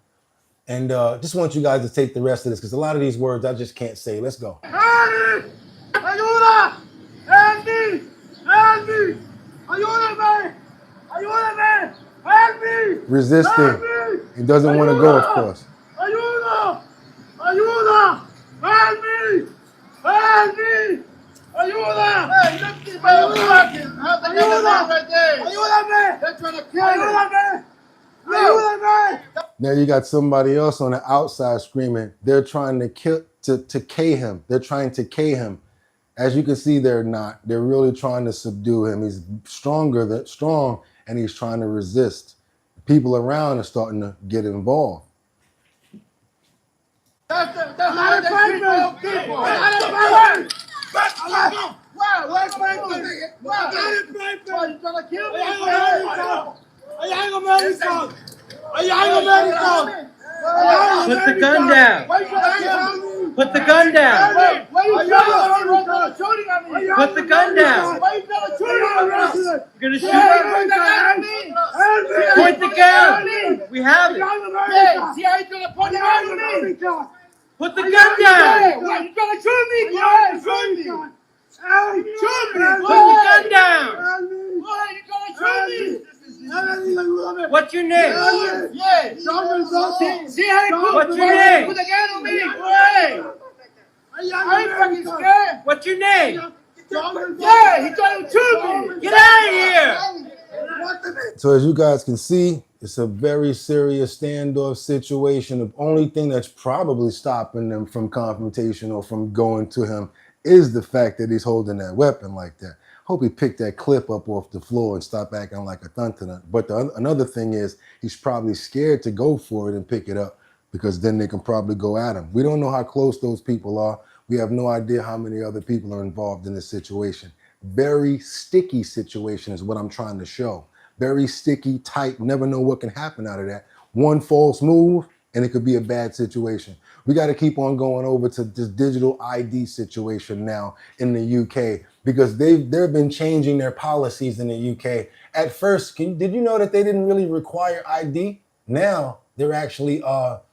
And just want you guys to take the rest of this because a lot of these words I just can't say. Let's go. ¡Ayuda! ¡Help me! ¡Help me! ¡Ayúdame! ¡Ayúdame! ¡Help me! Resisting. He doesn't want to go, of course. ¡Ayuda! ¡Ayuda! ¡Help me! ¡Help me! ¡Ayuda! Hey, look at my ¡Ayuda! Right there. ¡Ayúdame! They're trying to kill me. ¡Ayúdame! ¡Ayúdame! Now you got somebody else on the outside screaming. They're trying to K him. They're trying to K him. As you can see, they're not. They're really trying to subdue him. He's strong, and he's trying to resist. People around are starting to get involved. That's not a Franklin! That's not a Franklin! Where's Franklin? That's not a Franklin! You're gonna kill me! America! America! Put the gun down! Put the gun down! Put the gun down! You're gonna shoot me? Point the gun! We have it! Put the gun down! You're gonna shoot me! Shoot me! Put the gun down! You're gonna shoot me! What's your name? Yeah. What's your name? Put the gun on me. I ain't fucking scared. What's your name? Yeah, he's trying to shoot me. Get out of here! So as you guys can see, it's a very serious standoff situation. The only thing that's probably stopping them from confrontation or from going to him is the fact that he's holding that weapon like that. Hope he picked that clip up off the floor and stopped acting like a thuntuna. But another thing is he's probably scared to go for it and pick it up because then they can probably go at him. We don't know how close those people are. We have no idea how many other people are involved in this situation. Very sticky situation is what I'm trying to show. very sticky, tight, never know what can happen out of that. One false move and it could be a bad situation. We got to keep on going over to this digital ID situation now in the UK because they've been changing their policies in the UK. At first, did you know that they didn't really require ID? Now they're actually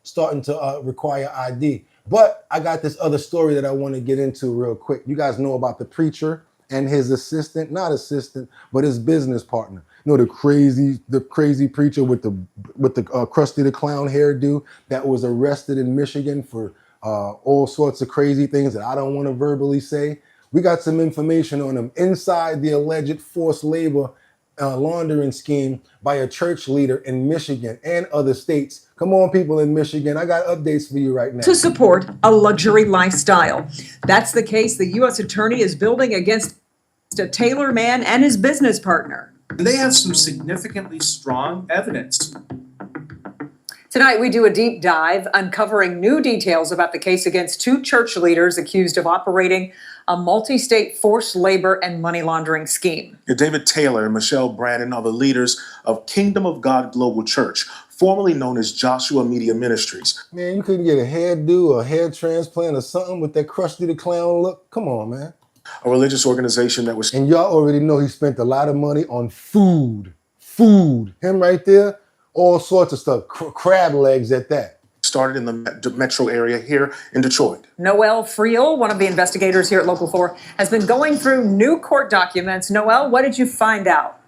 starting to require ID. But I got this other story that I want to get into real quick. You guys know about the preacher and his assistant, not assistant, but his business partner. You know, the crazy preacher with the Krusty the Clown hairdo that was arrested in Michigan for all sorts of crazy things that I don't want to verbally say. We got some information on him inside the alleged forced labor laundering scheme by a church leader in Michigan and other states. Come on, people in Michigan, I got updates for you right now. To support a luxury lifestyle. That's the case the U.S. attorney is building against a Taylor man and his business partner. They have some significantly strong evidence. Tonight, we do a deep dive, uncovering new details about the case against two church leaders accused of operating a multi-state forced labor and money laundering scheme. David Taylor and Michelle Brannon are the leaders of Kingdom of God Global Church, formerly known as Joshua Media Ministries. Man, you couldn't get a hairdo or a hair transplant or something with that Krusty the Clown look? Come on, man. A religious organization that was... And y'all already know he spent a lot of money on food. Food. Him right there, all sorts of stuff. Crab legs at that. Started in the metro area here in Detroit. Noel Friel, one of the investigators here at Local 4, has been going through new court documents. Noel, what did you find out?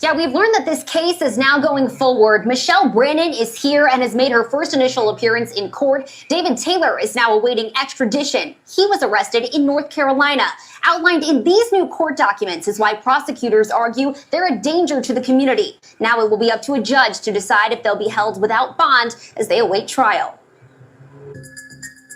Yeah, we've learned that this case is now going forward. Michelle Brannon is here and has made her first initial appearance in court. David Taylor is now awaiting extradition. He was arrested in North Carolina. Outlined in these new court documents is why prosecutors argue they're a danger to the community. Now it will be up to a judge to decide if they'll be held without bond as they await trial.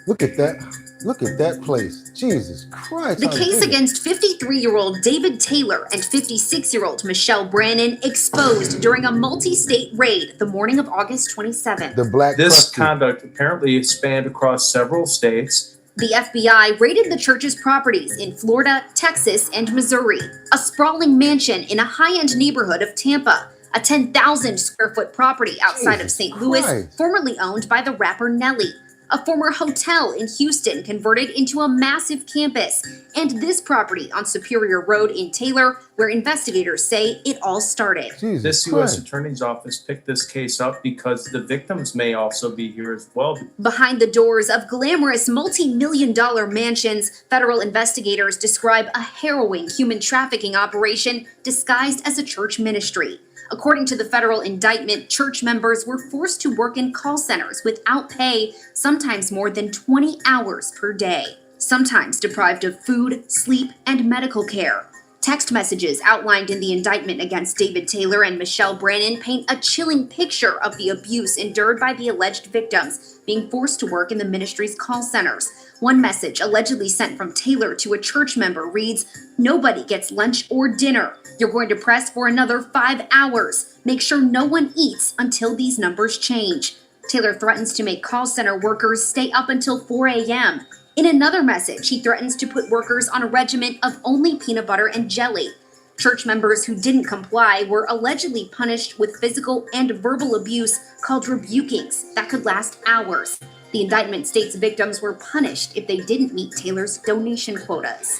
Look at that. Look at that place. Jesus Christ. The case against 53-year-old David Taylor and 56-year-old Michelle Brannon exposed during a multi-state raid the morning of August 27th. This conduct apparently spanned across several states. The FBI raided the church's properties in Florida, Texas, and Missouri. A sprawling mansion in a high-end neighborhood of Tampa. A 10,000 square foot property outside of St. Louis, formerly owned by the rapper Nelly. A former hotel in Houston converted into a massive campus, and this property on Superior Road in Taylor, where investigators say it all started. This U.S. Attorney's Office picked this case up because the victims may also be here as well. Behind the doors of glamorous multi-million-dollar mansions, federal investigators describe a harrowing human trafficking operation disguised as a church ministry. According to the federal indictment, church members were forced to work in call centers without pay, sometimes more than 20 hours per day, sometimes deprived of food, sleep, and medical care. Text messages outlined in the indictment against David Taylor and Michelle Brannon paint a chilling picture of the abuse endured by the alleged victims, being forced to work in the ministry's call centers. One message allegedly sent from Taylor to a church member reads, "Nobody gets lunch or dinner. You're going to press for another 5 hours. Make sure no one eats until these numbers change." Taylor threatens to make call center workers stay up until 4 a.m. In another message, he threatens to put workers on a regimen of only peanut butter and jelly. Church members who didn't comply were allegedly punished with physical and verbal abuse called rebukings that could last hours. The indictment states victims were punished if they didn't meet Taylor's donation quotas.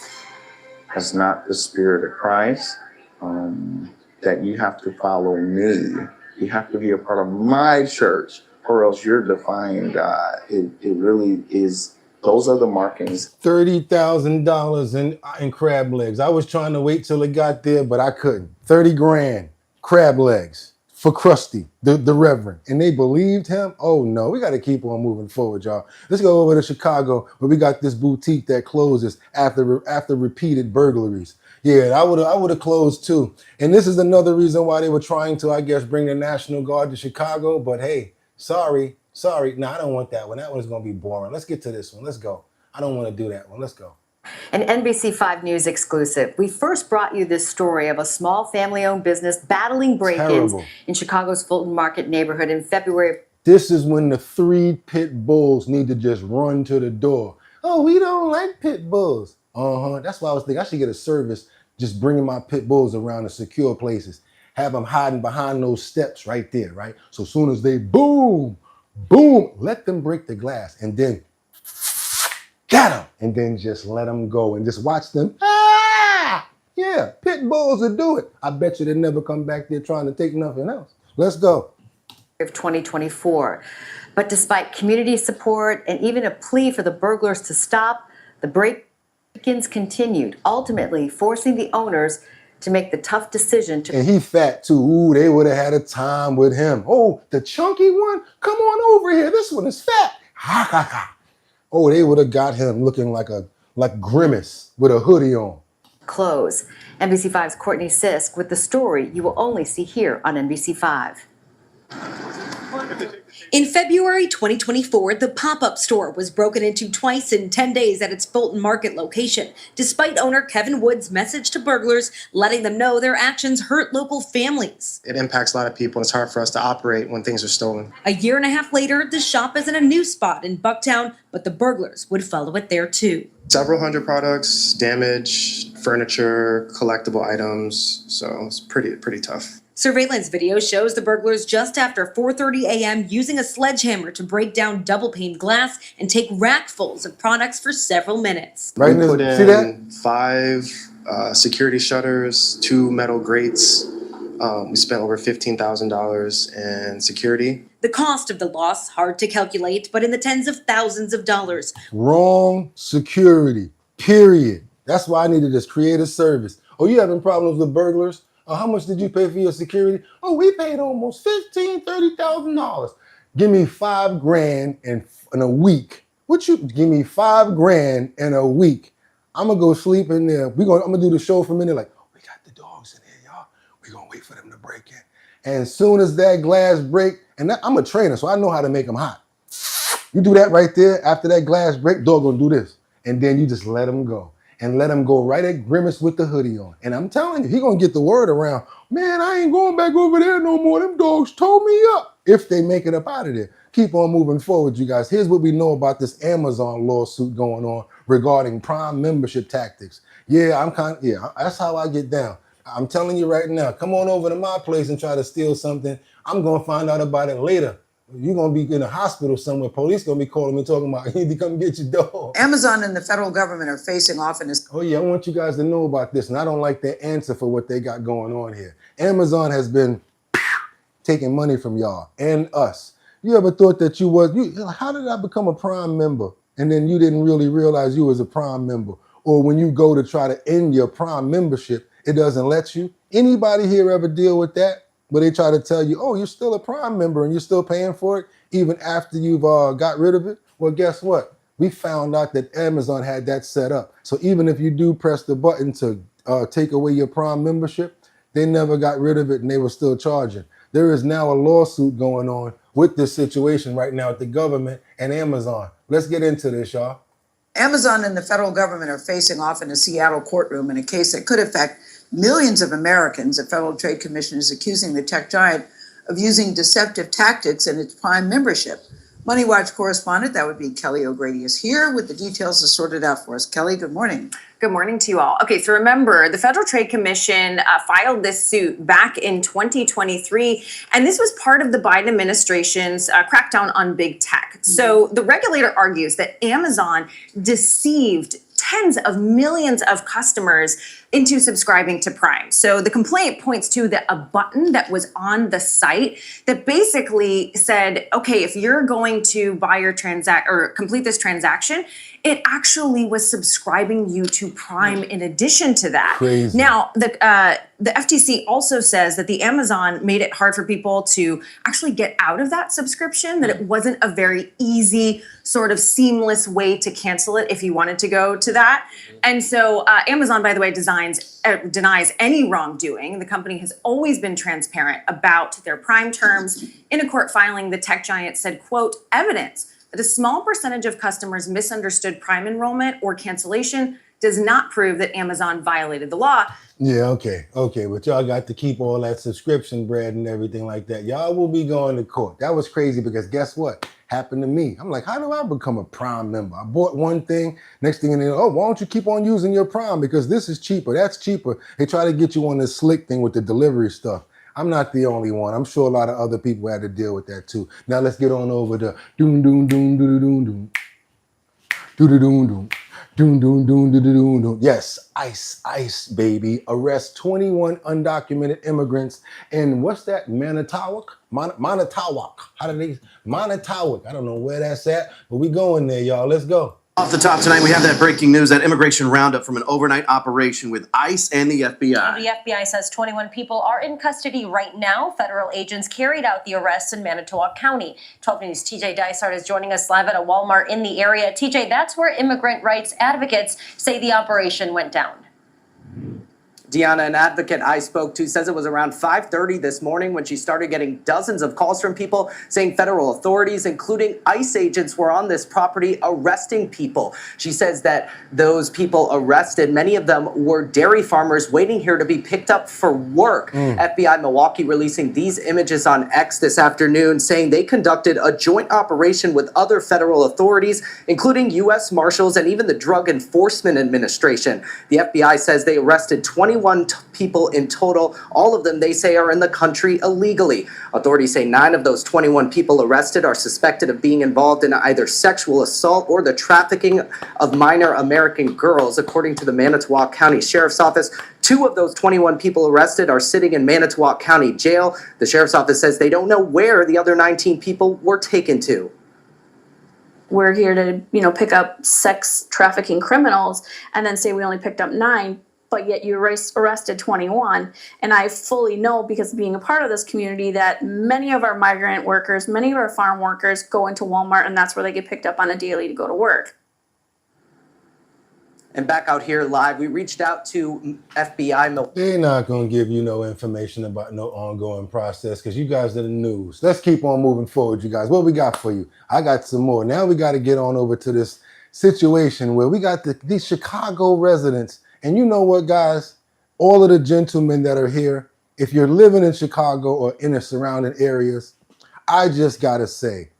That's not the spirit of Christ. That you have to follow me. You have to be a part of my church, or else you're defying God. It really is. Those are the markings. $30,000 in crab legs. I was trying to wait till it got there, but I couldn't. 30 grand, crab legs for Krusty, the Reverend. And they believed him? Oh no, we got to keep on moving forward, y'all. Let's go over to Chicago, where we got this boutique that closes after repeated burglaries. Yeah, I would have closed too. And this is another reason why they were trying to, I guess, bring the National Guard to Chicago. But hey, sorry. No, I don't want that one. That one's going to be boring. Let's get to this one. Let's go. I don't want to do that one. Let's go. An NBC 5 News exclusive. We first brought you this story of a small family-owned business battling break-ins in Chicago's Fulton Market neighborhood in February. This is when the 3 pit bulls need to just run to the door. Oh, we don't like pit bulls. That's why I was thinking I should get a service just bringing my pit bulls around to secure places. Have them hiding behind those steps right there, right? So as soon as they boom, boom, let them break the glass and then get them. And then just let them go and just watch them. Ah! Yeah, pit bulls will do it. I bet you they never come back there trying to take nothing else. Let's go. Of 2024. But despite community support and even a plea for the burglars to stop, the break-ins continued, ultimately forcing the owners to make the tough decision to... And he fat too. Ooh, they would have had a time with him. Oh, the chunky one? Come on over here. This one is fat. Ha ha ha. Oh, they would have got him looking like Grimace with a hoodie on. Close. NBC5's Courtney Sisk with the story you will only see here on NBC5. In February 2024, the pop-up store was broken into twice in 10 days at its Fulton Market location, despite owner Kevin Wood's message to burglars, letting them know their actions hurt local families. It impacts a lot of people, and it's hard for us to operate when things are stolen. A year and a half later, the shop is in a new spot in Bucktown, but the burglars would follow it there too. Several hundred products, damage, furniture, collectible items, so it's pretty tough. Surveillance video shows the burglars just after 4:30 a.m. using a sledgehammer to break down double-pane glass and take rackfuls of products for several minutes. Right, we put in 5 security shutters, 2 metal grates. We spent over $15,000 in security. The cost of the loss, hard to calculate, but in the tens of thousands of dollars. Wrong security, period. That's why I needed this creative service. Oh, you having problems with burglars? Oh, how much did you pay for your security? Oh, we paid almost $15,000, $30,000. Give me $5,000 in a week. Give me $5,000 in a week. I'm gonna go sleep in there. I'm gonna do the show from in there like, we got the dogs in here, y'all. We're gonna wait for them to break in. And as soon as that glass break, and I'm a trainer, so I know how to make them hot. You do that right there, after that glass break, dog gonna do this. And then you just let them go. And let him go right at Grimace with the hoodie on. And I'm telling you, he gonna get the word around, man, I ain't going back over there no more. Them dogs tore me up. If they make it up out of there. Keep on moving forward, you guys. Here's what we know about this Amazon lawsuit going on regarding Prime membership tactics. Yeah, that's how I get down. I'm telling you right now, come on over to my place and try to steal something. I'm gonna find out about it later. You're going to be in a hospital somewhere. Police going to be calling me talking about, you need to come get your dog. Amazon and the federal government are facing off in this. Oh, yeah, I want you guys to know about this. And I don't like their answer for what they got going on here. Amazon has been taking money from y'all and us. You ever thought that how did I become a Prime member? And then you didn't really realize you was a Prime member. Or when you go to try to end your Prime membership, it doesn't let you. Anybody here ever deal with that? But they try to tell you, oh, you're still a Prime member and you're still paying for it even after you've got rid of it. Well, guess what? We found out that Amazon had that set up. So even if you do press the button to take away your Prime membership, they never got rid of it and they were still charging. There is now a lawsuit going on with this situation right now with the government and Amazon. Let's get into this, y'all. Amazon and the federal government are facing off in a Seattle courtroom in a case that could affect millions of Americans. The Federal Trade Commission is accusing the tech giant of using deceptive tactics in its Prime membership. Money Watch correspondent, that would be Kelly O'Grady, is here with the details to sort it out for us. Kelly, good morning. Good morning to you all. Okay, so remember, the Federal Trade Commission filed this suit back in 2023, and this was part of the Biden administration's crackdown on big tech. So the regulator argues that Amazon deceived tens of millions of customers into subscribing to Prime. So the complaint points to a button that was on the site that basically said, okay, if you're going to buy your complete this transaction, it actually was subscribing you to Prime in addition to that. Crazy. Now, the FTC also says that the Amazon made it hard for people to actually get out of that subscription, that it wasn't a very easy, sort of seamless way to cancel it if you wanted to go to that. And so Amazon, by the way, denies any wrongdoing. The company has always been transparent about their Prime terms. In a court filing, the tech giant said, quote, evidence that a small percentage of customers misunderstood Prime enrollment or cancellation does not prove that Amazon violated the law. Yeah, okay. But y'all got to keep all that subscription bread and everything like that. Y'all will be going to court. That was crazy because guess what? Happened to me. I'm like, how do I become a Prime member? I bought one thing, next thing you know, oh, why don't you keep on using your Prime? Because this is cheaper, that's cheaper. They try to get you on this slick thing with the delivery stuff. I'm not the only one. I'm sure a lot of other people had to deal with that too. Now let's get on over to doom doom doom doom doom doom doom doom doom. Doom, doom, doom, doom, doom, doom. Yes, ICE, baby. Arrest 21 undocumented immigrants in, what's that, Manitowoc? Manitowoc. How do they, Manitowoc. I don't know where that's at, but we going there, y'all. Let's go. Off the top tonight, we have that breaking news, that immigration roundup from an overnight operation with ICE and the FBI. The FBI says 21 people are in custody right now. Federal agents carried out the arrests in Manitowoc County. 12 News' TJ Dysart is joining us live at a Walmart in the area. TJ, that's where immigrant rights advocates say the operation went down. Deanna, an advocate I spoke to, says it was around 5:30 this morning when she started getting dozens of calls from people saying federal authorities, including ICE agents, were on this property arresting people. She says that those people arrested, many of them were dairy farmers waiting here to be picked up for work. FBI Milwaukee releasing these images on X this afternoon, saying they conducted a joint operation with other federal authorities, including U.S. Marshals and even the Drug Enforcement Administration. The FBI says they arrested 21 people in total. All of them, they say, are in the country illegally. Authorities say 9 of those 21 people arrested are suspected of being involved in either sexual assault or the trafficking of minor American girls, according to the Manitowoc County Sheriff's Office. 2 of those 21 people arrested are sitting in Manitowoc County Jail. The Sheriff's Office says they don't know where the other 19 people were taken to. We're here to, pick up sex trafficking criminals and then say we only picked up 9. But yet you arrested 21. And I fully know, because of being a part of this community, that many of our migrant workers, many of our farm workers go into Walmart, and that's where they get picked up on a daily to go to work. And back out here live, we reached out to FBI. They're not going to give you no information about no ongoing process because you guys are the news. Let's keep on moving forward, you guys. What we got for you? I got some more. Now we got to get on over to this situation where we got these Chicago residents. And you know what, guys? All of the gentlemen that are here, if you're living in Chicago or in the surrounding areas, I just got to say,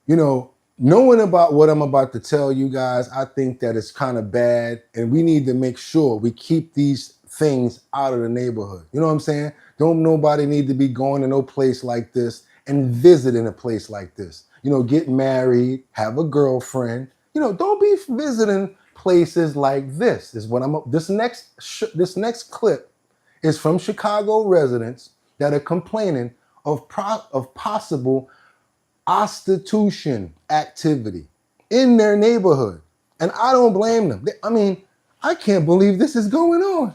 knowing about what I'm about to tell you guys, I think that it's kind of bad. And we need to make sure we keep these things out of the neighborhood. You know what I'm saying? Don't nobody need to be going to no place like this and visiting a place like this. Get married, have a girlfriend. Don't be visiting places like this. This next clip is from Chicago residents that are complaining of possible prostitution activity in their neighborhood, and I don't blame them. I can't believe this is going on.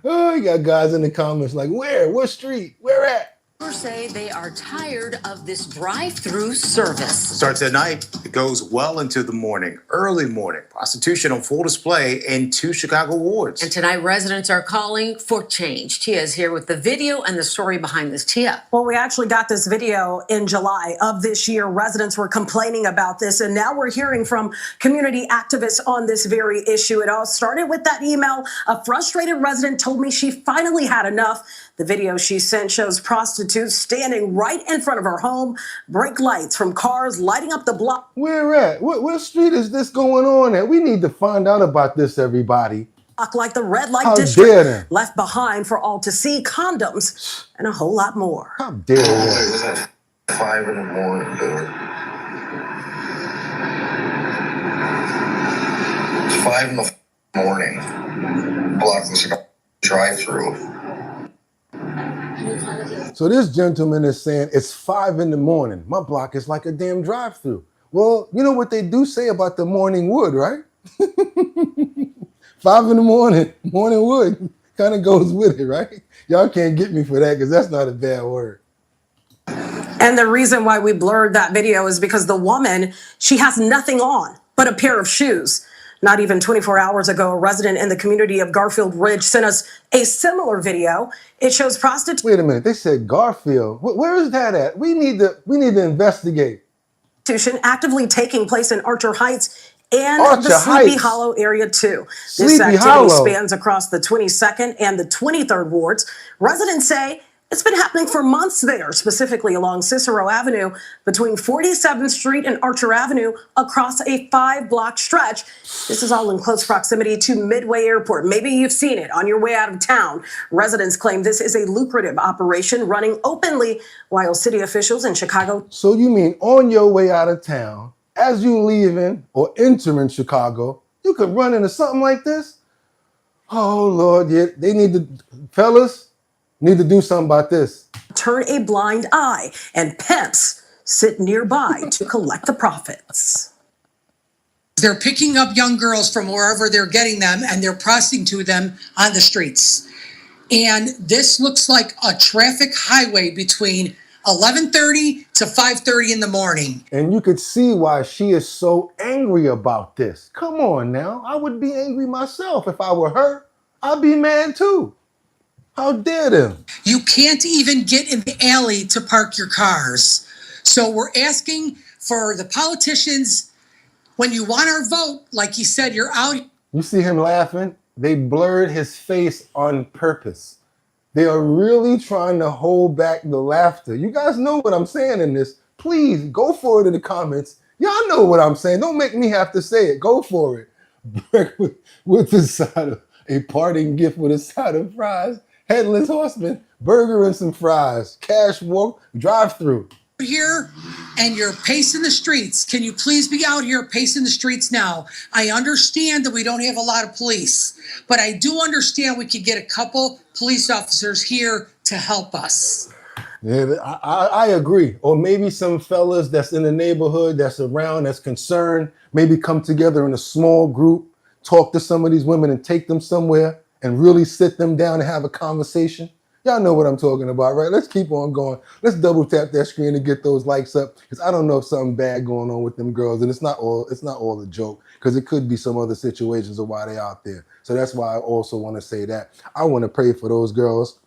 Oh, you got guys in the comments like, where? What street? Where at? Say they are tired of this drive-through service. Starts at night. It goes well into the morning, early morning. Prostitution on full display in 2 Chicago wards. And tonight, residents are calling for change. Tia is here with the video and the story behind this. Tia. Well, we actually got this video in July of this year. Residents were complaining about this, and now we're hearing from community activists on this very issue. It all started with that email. A frustrated resident told me she finally had enough. The video she sent shows prostitutes standing right in front of her home, brake lights from cars lighting up the block. Where at? What street is this going on at? We need to find out about this, everybody. Like the red light How district, dare they? left behind for all to see, condoms, and a whole lot more. How dare they? It was at 5 in the morning, dude. 5 in the morning. Block this drive-through. So this gentleman is saying it's 5 in the morning. My block is like a damn drive-through. Well, you know what they do say about the morning wood, right? 5 in the morning wood kind of goes with it, right? Y'all can't get me for that because that's not a bad word. And the reason why we blurred that video is because the woman, she has nothing on but a pair of shoes. Not even 24 hours ago, a resident in the community of Garfield Ridge sent us a similar video. It shows prostitutes. Wait a minute, they said Garfield. Where is that at? We need to investigate. Actively taking place in Archer Heights and Archer the Sleepy Heights. Hollow area too. Sleepy This activity Hollow. spans across the 22nd and the 23rd wards. Residents say It's been happening for months there, specifically along Cicero Avenue between 47th Street and Archer Avenue across a 5-block stretch. This is all in close proximity to Midway Airport. Maybe you've seen it on your way out of town. Residents claim this is a lucrative operation running openly, while city officials in Chicago. So you mean on your way out of town, as you leaving or entering Chicago, you could run into something like this? Oh, Lord, yeah, they need to, fellas, need to do something about this. Turn a blind eye, and pimps sit nearby to collect the profits. They're picking up young girls from wherever they're getting them, and they're prostituting them on the streets. And this looks like a traffic highway between 11:30 to 5:30 in the morning. And you could see why she is so angry about this. Come on now, I would be angry myself if I were her. I'd be mad too. How dare them? You can't even get in the alley to park your cars. So we're asking for the politicians, when you want our vote, like you said, you're out. You see him laughing? They blurred his face on purpose. They are really trying to hold back the laughter. You guys know what I'm saying in this. Please go for it in the comments. Y'all know what I'm saying. Don't make me have to say it. Go for it. With the side of a parting gift with a side of fries. Headless Horseman, burger and some fries. Cash walk, drive-through. Here and you're pacing the streets. Can you please be out here pacing the streets now? I understand that we don't have a lot of police, but I do understand we could get a couple police officers here to help us. Yeah, I agree. Or maybe some fellas that's in the neighborhood, that's around, that's concerned, maybe come together in a small group, talk to some of these women and take them somewhere and really sit them down and have a conversation. Y'all know what I'm talking about, right? Let's keep on going. Let's double tap that screen to get those likes up, because I don't know if something bad going on with them girls, and it's not all a joke, because it could be some other situations of why they're out there. So that's why I also want to say that. I want to pray for those girls,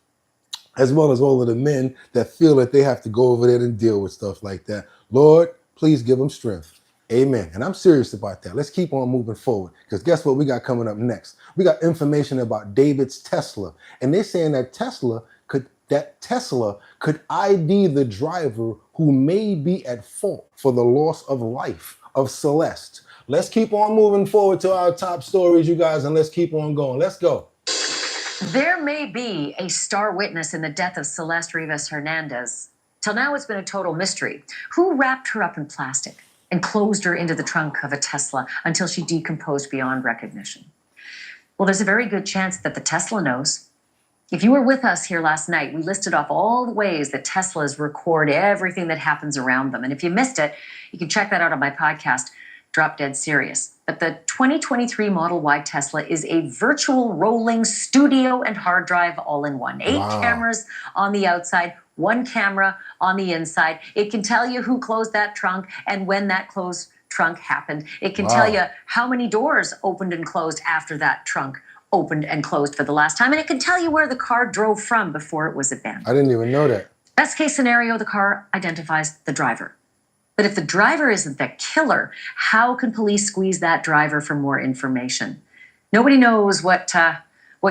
as well as all of the men that feel that they have to go over there and deal with stuff like that. Lord, please give them strength. Amen. And I'm serious about that. Let's keep on moving forward, because guess what we got coming up next? We got information about David's Tesla, and they're saying that Tesla could ID the driver who may be at fault for the loss of life of Celeste. Let's keep on moving forward to our top stories, you guys, and let's keep on going. Let's go. There may be a star witness in the death of Celeste Rivas Hernandez. Till now, it's been a total mystery. Who wrapped her up in plastic and closed her into the trunk of a Tesla until she decomposed beyond recognition? Well, there's a very good chance that the Tesla knows. If you were with us here last night, we listed off all the ways that Teslas record everything that happens around them. And if you missed it, you can check that out on my podcast, Drop Dead Serious. But the 2023 Model Y Tesla is a virtual rolling studio and hard drive all in one. 8 cameras on the outside, 1 camera on the inside. It can tell you who closed that trunk and when that closed trunk happened. It can tell you how many doors opened and closed after that trunk opened and closed for the last time. And it can tell you where the car drove from before it was abandoned. I didn't even know that. Best case scenario, the car identifies the driver. But if the driver isn't the killer, how can police squeeze that driver for more information? Nobody knows what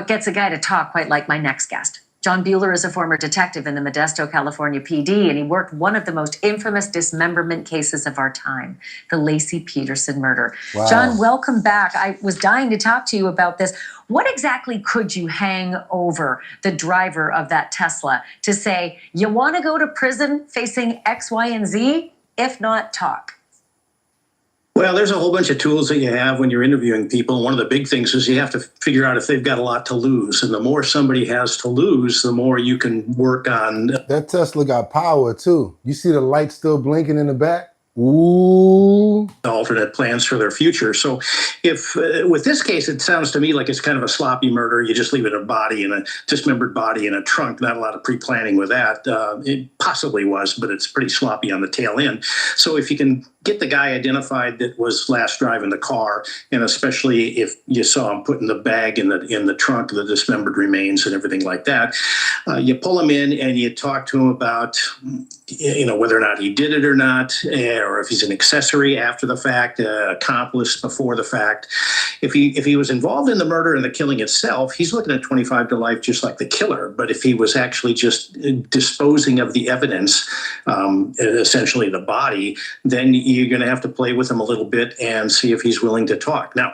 gets a guy to talk quite like my next guest. John Bueller is a former detective in the Modesto, California PD, and he worked one of the most infamous dismemberment cases of our time, the Laci Peterson murder. Wow. John, welcome back. I was dying to talk to you about this. What exactly could you hang over the driver of that Tesla to say, you want to go to prison facing X, Y, and Z? If not, talk. Well, there's a whole bunch of tools that you have when you're interviewing people. One of the big things is you have to figure out if they've got a lot to lose. And the more somebody has to lose, the more you can work on. That Tesla got power too. You see the light still blinking in the back? Ooh. Alternate plans for their future. So if with this case, it sounds to me like it's kind of a sloppy murder. You just leave it a body in a dismembered body in a trunk. Not a lot of pre-planning with that. It possibly was, but it's pretty sloppy on the tail end. So if you can get the guy identified that was last driving the car, and especially if you saw him putting the bag in the trunk, the dismembered remains and everything like that. You pull him in and you talk to him about, whether or not he did it or not, or if he's an accessory after the fact, accomplice before the fact. If he was involved in the murder and the killing itself, he's looking at 25 to life just like the killer. But if he was actually just disposing of the evidence, essentially the body, then you're going to have to play with him a little bit and see if he's willing to talk. Now,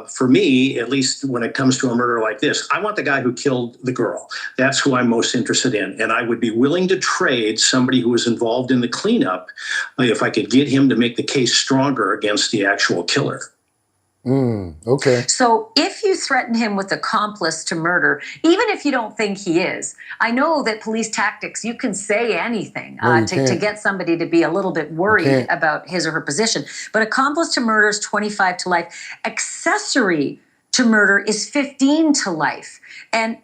for me, at least when it comes to a murder like this, I want the guy who killed the girl. That's who I'm most interested in. And I would be willing to trade somebody who was involved in the cleanup if I could get him to make the case stronger against the actual killer. Okay. So if you threaten him with accomplice to murder, even if you don't think he is, I know that police tactics, you can say anything to get somebody to be a little bit worried about his or her position. But accomplice to murder is 25 to life. Accessory to murder is 15 to life. And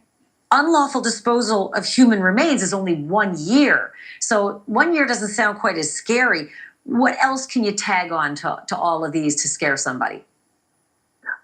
unlawful disposal of human remains is only 1 year. So 1 year doesn't sound quite as scary. What else can you tag on to all of these to scare somebody?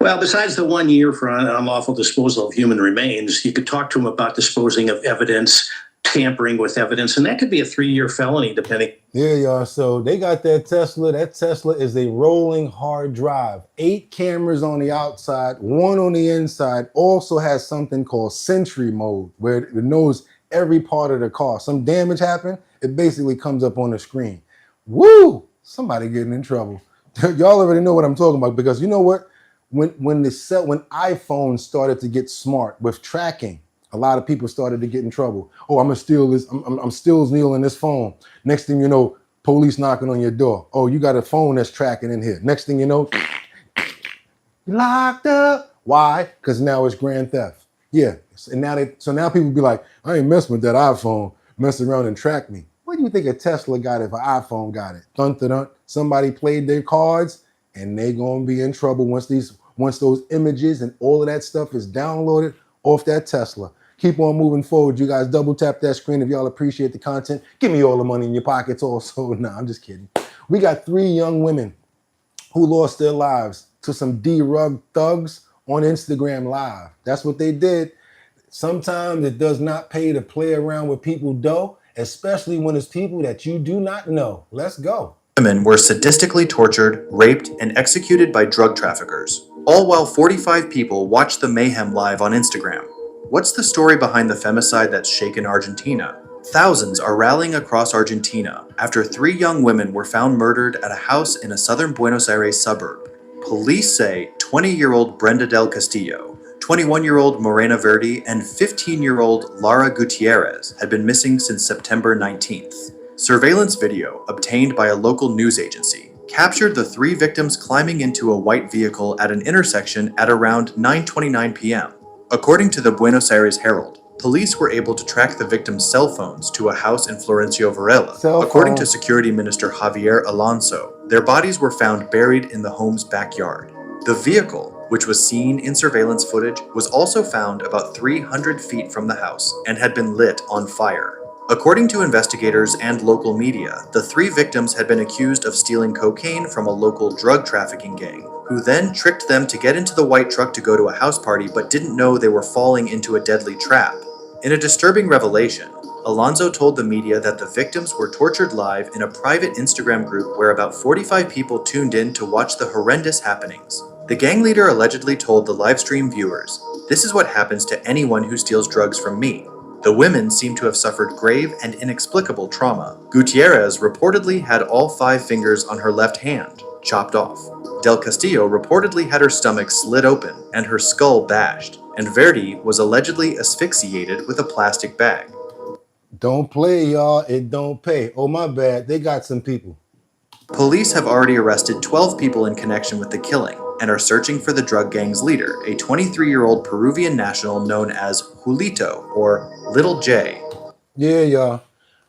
Well, besides the 1 year for unlawful disposal of human remains, you could talk to him about disposing of evidence, tampering with evidence, and that could be a 3-year felony, depending. Yeah, y'all. So they got that Tesla. That Tesla is a rolling hard drive. 8 cameras on the outside, 1 on the inside. Also has something called Sentry mode, where it knows every part of the car. Some damage happened, it basically comes up on the screen. Woo! Somebody getting in trouble. Y'all already know what I'm talking about, because you know what? When iPhones started to get smart with tracking, a lot of people started to get in trouble. Oh, I'm gonna steal this. I'm still stealing this phone. Next thing you know, police knocking on your door. Oh, you got a phone that's tracking in here. Next thing you know, locked up. Why? Because now it's grand theft. Yeah. And now people be like, I ain't messing with that iPhone. Mess around and track me. What do you think a Tesla got if an iPhone got it? Dun, dun, dun. Somebody played their cards, and they gonna be in trouble once those images and all of that stuff is downloaded off that Tesla. Keep on moving forward. You guys double tap that screen if y'all appreciate the content. Give me all the money in your pockets also. Nah, I'm just kidding. We got 3 young women who lost their lives to some D-rug thugs on Instagram Live. That's what they did. Sometimes it does not pay to play around with people dough, especially when it's people that you do not know. Let's go. Women were sadistically tortured, raped, and executed by drug traffickers, all while 45 people watched the mayhem live on Instagram. What's the story behind the femicide that's shaken Argentina? Thousands are rallying across Argentina after 3 young women were found murdered at a house in a southern Buenos Aires suburb. Police say 20-year-old Brenda del Castillo, 21-year-old Morena Verdi, and 15-year-old Lara Gutierrez had been missing since September 19th. Surveillance video obtained by a local news agency captured the 3 victims climbing into a white vehicle at an intersection at around 9:29 p.m. According to the Buenos Aires Herald, police were able to track the victims' cell phones to a house in Florencio Varela. According to Security Minister Javier Alonso, their bodies were found buried in the home's backyard. The vehicle, which was seen in surveillance footage, was also found about 300 feet from the house and had been lit on fire. According to investigators and local media, the 3 victims had been accused of stealing cocaine from a local drug trafficking gang, who then tricked them to get into the white truck to go to a house party but didn't know they were falling into a deadly trap. In a disturbing revelation, Alonso told the media that the victims were tortured live in a private Instagram group where about 45 people tuned in to watch the horrendous happenings. The gang leader allegedly told the livestream viewers, "This is what happens to anyone who steals drugs from me." The women seem to have suffered grave and inexplicable trauma. Gutierrez reportedly had all 5 fingers on her left hand chopped off. Del Castillo reportedly had her stomach slit open and her skull bashed, and Verdi was allegedly asphyxiated with a plastic bag. Don't play, y'all. It don't pay. Oh, my bad. They got some people. Police have already arrested 12 people in connection with the killing and are searching for the drug gang's leader, a 23-year-old Peruvian national known as Julito, or Little J. Yeah, y'all.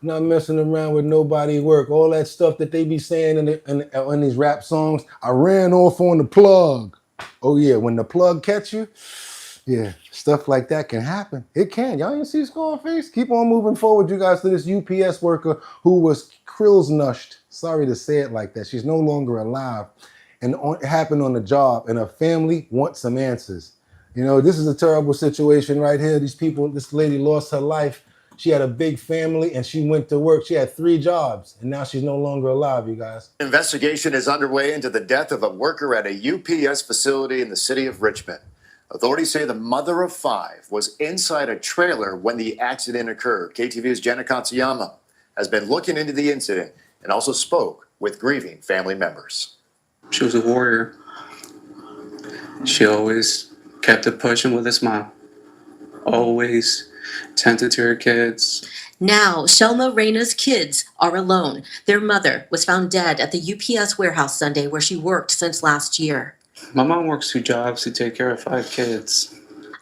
Not messing around with nobody work. All that stuff that they be saying in these rap songs. I ran off on the plug. Oh, yeah. When the plug catch you, yeah, stuff like that can happen. It can. Y'all didn't see Scarface? Keep on moving forward, you guys, to this UPS worker who was krillsnushed Sorry to say it like that. She's no longer alive. And it happened on the job, and her family wants some answers. You know, this is a terrible situation right here. These people, this lady lost her life. She had a big family, and she went to work. She had 3 jobs, and now she's no longer alive, you guys. Investigation is underway into the death of a worker at a UPS facility in the city of Richmond. Authorities say the mother of 5 was inside a trailer when the accident occurred. KTV's Jenna Katsuyama has been looking into the incident and also spoke with grieving family members. She was a warrior. She always kept it pushing with a smile. Always tended to her kids. Now, Shelma Reyna's kids are alone. Their mother was found dead at the UPS warehouse Sunday where she worked since last year. My mom works 2 jobs to take care of 5 kids.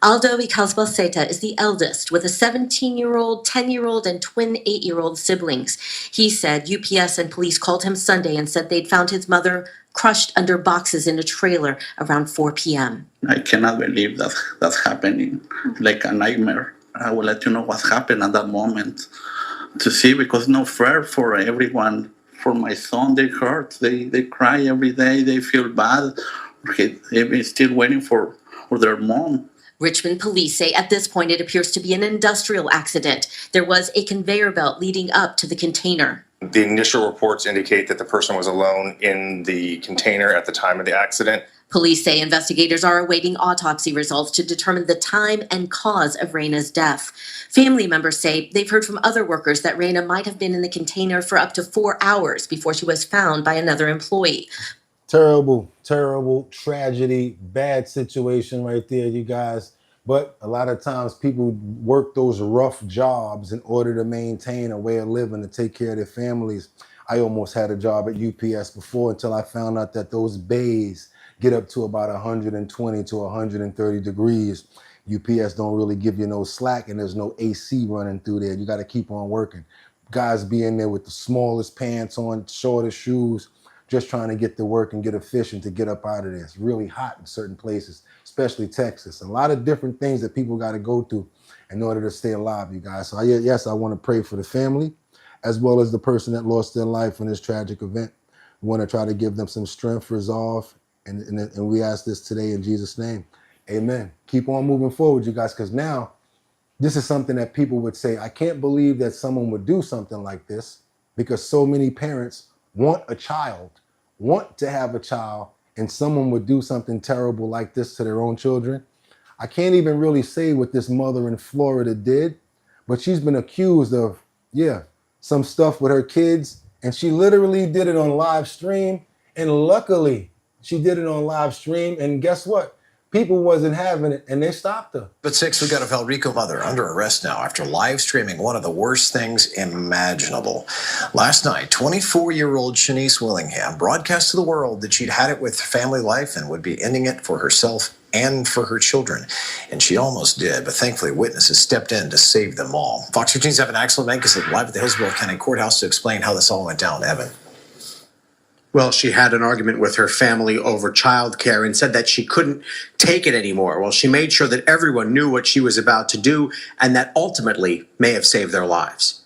Aldo Icalzbalceta is the eldest with a 17-year-old, 10-year-old, and twin 8-year-old siblings. He said UPS and police called him Sunday and said they'd found his mother crushed under boxes in a trailer around 4 p.m. I cannot believe that that's happening, like a nightmare. I will let you know what happened at that moment to see, because no fair for everyone. For my son, they hurt. They cry every day. They feel bad. They're still waiting for their mom. Richmond police say at this point it appears to be an industrial accident. There was a conveyor belt leading up to the container. The initial reports indicate that the person was alone in the container at the time of the accident. Police say investigators are awaiting autopsy results to determine the time and cause of Reyna's death. Family members say they've heard from other workers that Reyna might have been in the container for up to 4 hours before she was found by another employee. Terrible, terrible tragedy, bad situation right there, you guys. But a lot of times people work those rough jobs in order to maintain a way of living, to take care of their families. I almost had a job at UPS before until I found out that those bays get up to about 120 to 130 degrees. UPS don't really give you no slack, and there's no AC running through there. You got to keep on working. Guys be in there with the smallest pants on, shortest shoes, just trying to get to work and get efficient to get up out of there. It's really hot in certain places, especially Texas. A lot of different things that people got to go through in order to stay alive, you guys. So yes, I want to pray for the family as well as the person that lost their life in this tragic event. We want to try to give them some strength, resolve, and we ask this today in Jesus' name. Amen. Keep on moving forward, you guys, because now this is something that people would say, I can't believe that someone would do something like this, because so many parents want a child, want to have a child, and someone would do something terrible like this to their own children. I can't even really say what this mother in Florida did, but she's been accused of, some stuff with her kids, and she literally did it on live stream, and luckily she did it on live stream, and guess what? People wasn't having it, and they stopped her. But 6, we got a Valrico mother under arrest now after live streaming one of the worst things imaginable. Last night, 24-year-old Shanice Willingham broadcast to the world that she'd had it with family life and would be ending it for herself and for her children. And she almost did, but thankfully witnesses stepped in to save them all. Fox 15's Evan Axel Mankis live at the Hillsborough County Courthouse to explain how this all went down. Evan. Well, she had an argument with her family over childcare and said that she couldn't take it anymore. Well, she made sure that everyone knew what she was about to do, and that ultimately may have saved their lives.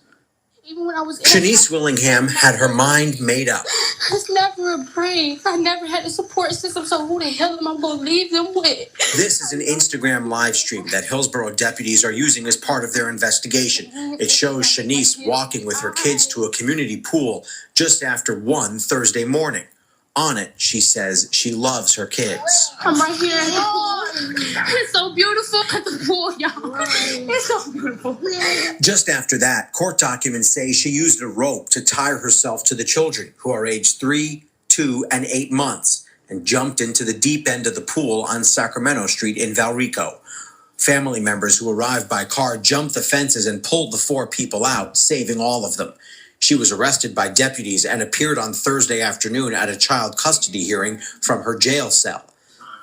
Even when I was Shanice Willingham had her mind made up. I was never a brave. I never had a support system, so who the hell am I going to leave them with? This is an Instagram live stream that Hillsborough deputies are using as part of their investigation. It shows Shanice walking with her kids to a community pool just after 1 Thursday morning. On it, she says she loves her kids. I'm right here at the pool. It's so beautiful at the pool, y'all. It's so beautiful. Just after that, court documents say she used a rope to tie herself to the children, who are aged 3, 2, and 8 months, and jumped into the deep end of the pool on Sacramento Street in Valrico. Family members who arrived by car jumped the fences and pulled the 4 people out, saving all of them. She was arrested by deputies and appeared on Thursday afternoon at a child custody hearing from her jail cell.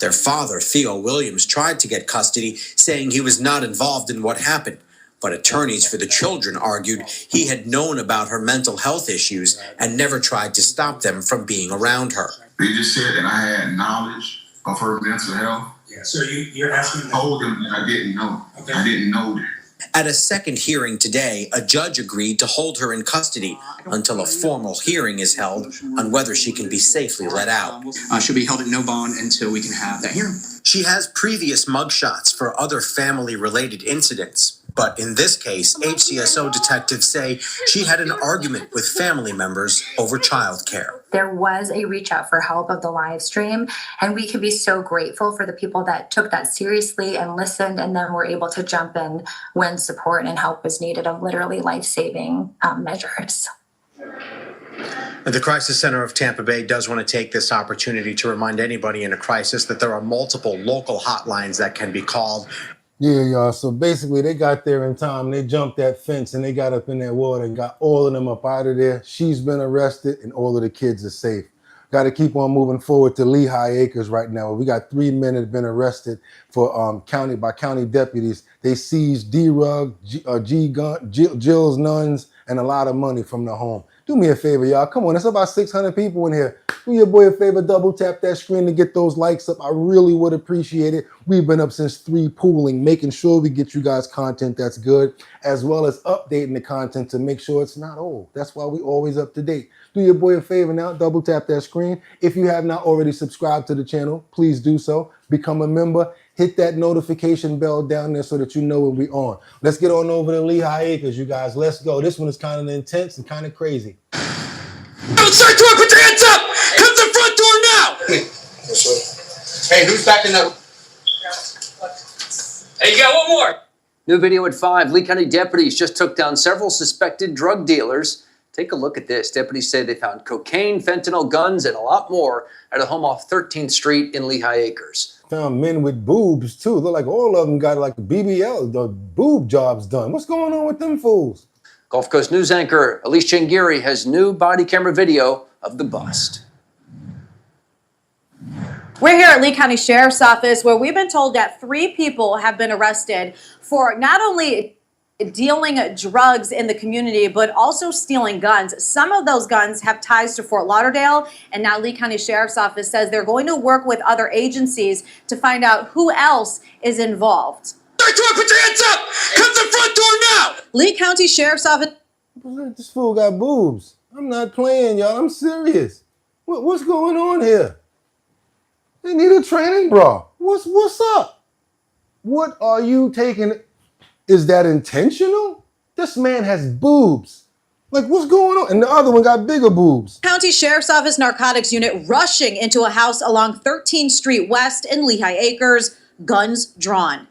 Their father, Theo Williams, tried to get custody, saying he was not involved in what happened. But attorneys for the children argued he had known about her mental health issues and never tried to stop them from being around her. They just said that I had knowledge of her mental health. Yeah, so you're asking I told them that I didn't know. Okay. I didn't know that. At a second hearing today, a judge agreed to hold her in custody until a formal hearing is held on whether she can be safely let out. She'll be held at no bond until we can have that hearing. She has previous mugshots for other family-related incidents. But in this case, HCSO detectives say she had an argument with family members over childcare. There was a reach out for help of the live stream, and we can be so grateful for the people that took that seriously and listened, and then were able to jump in when support and help was needed of literally life-saving measures. The Crisis Center of Tampa Bay does want to take this opportunity to remind anybody in a crisis that there are multiple local hotlines that can be called. Yeah, y'all. So basically, they got there in time. They jumped that fence and they got up in that water and got all of them up out of there. She's been arrested and all of the kids are safe. Got to keep on moving forward to Lehigh Acres right now. We got 3 men that have been arrested for county deputies. They seized D-Rug, Jill's nuns, and a lot of money from the home. Do me a favor, y'all. Come on, there's about 600 people in here. Do your boy a favor, double tap that screen to get those likes up. I really would appreciate it. We've been up since 3 pooling, making sure we get you guys content that's good, as well as updating the content to make sure it's not old. That's why we always up to date. Do your boy a favor now, double tap that screen. If you have not already subscribed to the channel, please do so. Become a member. Hit that notification bell down there so that you know when we're on. Let's get on over to Lehigh Acres, you guys. Let's go. This one is kind of intense and kind of crazy. Outside door, put your hands up! Come to the front door now! Hey, who's backing up? Hey, you got one more! New video at 5. Lee County deputies just took down several suspected drug dealers. Take a look at this. Deputies say they found cocaine, fentanyl, guns, and a lot more at a home off 13th Street in Lehigh Acres. Found men with boobs, too. They're like all of them got like BBL, the boob jobs done. What's going on with them fools? Gulf Coast News anchor Elise Changiri has new body camera video of the bust. We're here at Lee County Sheriff's Office, where we've been told that 3 people have been arrested for not only dealing drugs in the community, but also stealing guns. Some of those guns have ties to Fort Lauderdale, and now Lee County Sheriff's Office says they're going to work with other agencies to find out who else is involved. Put your hands up! Come to the front door now! Lee County Sheriff's Office. This fool got boobs. I'm not playing, y'all. I'm serious. What's going on here? They need a training bra. What's up? What are you taking? Is that intentional? This man has boobs. Like, what's going on? And the other one got bigger boobs. County Sheriff's Office Narcotics Unit rushing into a house along 13th Street West in Lehigh Acres, guns drawn.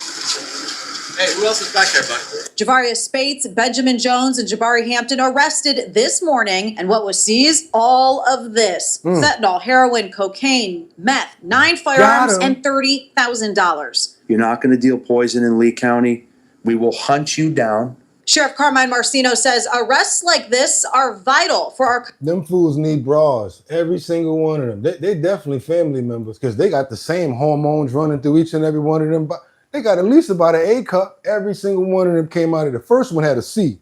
Hey, who else is back there, bud? Javarius Spates, Benjamin Jones, and Jabari Hampton arrested this morning. And what was seized? All of this. Fentanyl, heroin, cocaine, meth, 9 firearms, and $30,000. You're not going to deal poison in Lee County. We will hunt you down. Sheriff Carmine Marcino says arrests like this are vital for our... Them fools need bras. Every single one of them. They definitely family members because they got the same hormones running through each and every one of them. They got at least about an A cup. Every single one of them came out of the first one had a C.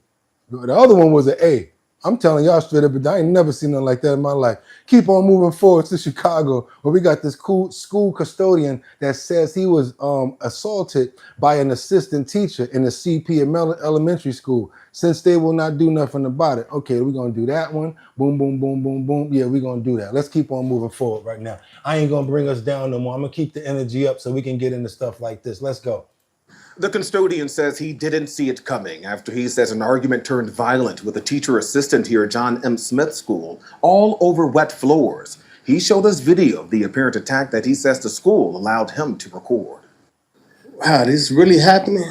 The other one was an A. I'm telling y'all straight up, but I ain't never seen nothing like that in my life. Keep on moving forward to Chicago, where we got this cool school custodian that says he was assaulted by an assistant teacher in the CP elementary school. Since they will not do nothing about it. Okay, we're going to do that one. Boom, boom, boom, boom, boom. Yeah, we're going to do that. Let's keep on moving forward right now. I ain't going to bring us down no more. I'm going to keep the energy up so we can get into stuff like this. Let's go. The custodian says he didn't see it coming after he says an argument turned violent with a teacher assistant here at John M. Smith School, all over wet floors. He showed us video of the apparent attack that he says the school allowed him to record. Wow, this is really happening?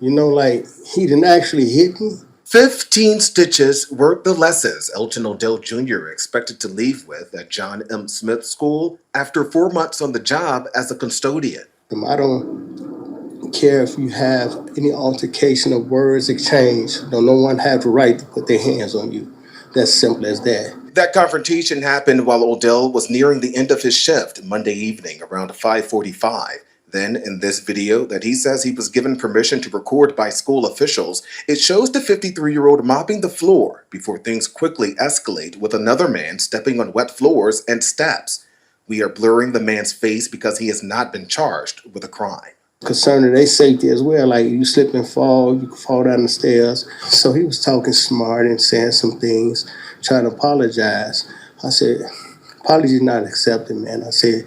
You know, like, he didn't actually hit me? 15 stitches were the lessons Elton Odell Jr. expected to leave with at John M. Smith School after 4 months on the job as a custodian. I don't care if you have any altercation of words exchanged. No one have the right to put their hands on you. That's simple as that. That confrontation happened while Odell was nearing the end of his shift Monday evening around 5:45. Then, in this video that he says he was given permission to record by school officials, it shows the 53-year-old mopping the floor before things quickly escalate with another man stepping on wet floors and steps. We are blurring the man's face because he has not been charged with a crime. concerning their safety as well. Like you slip and fall, you can fall down the stairs. So he was talking smart and saying some things, trying to apologize. I said, apology not accepted, man. I said,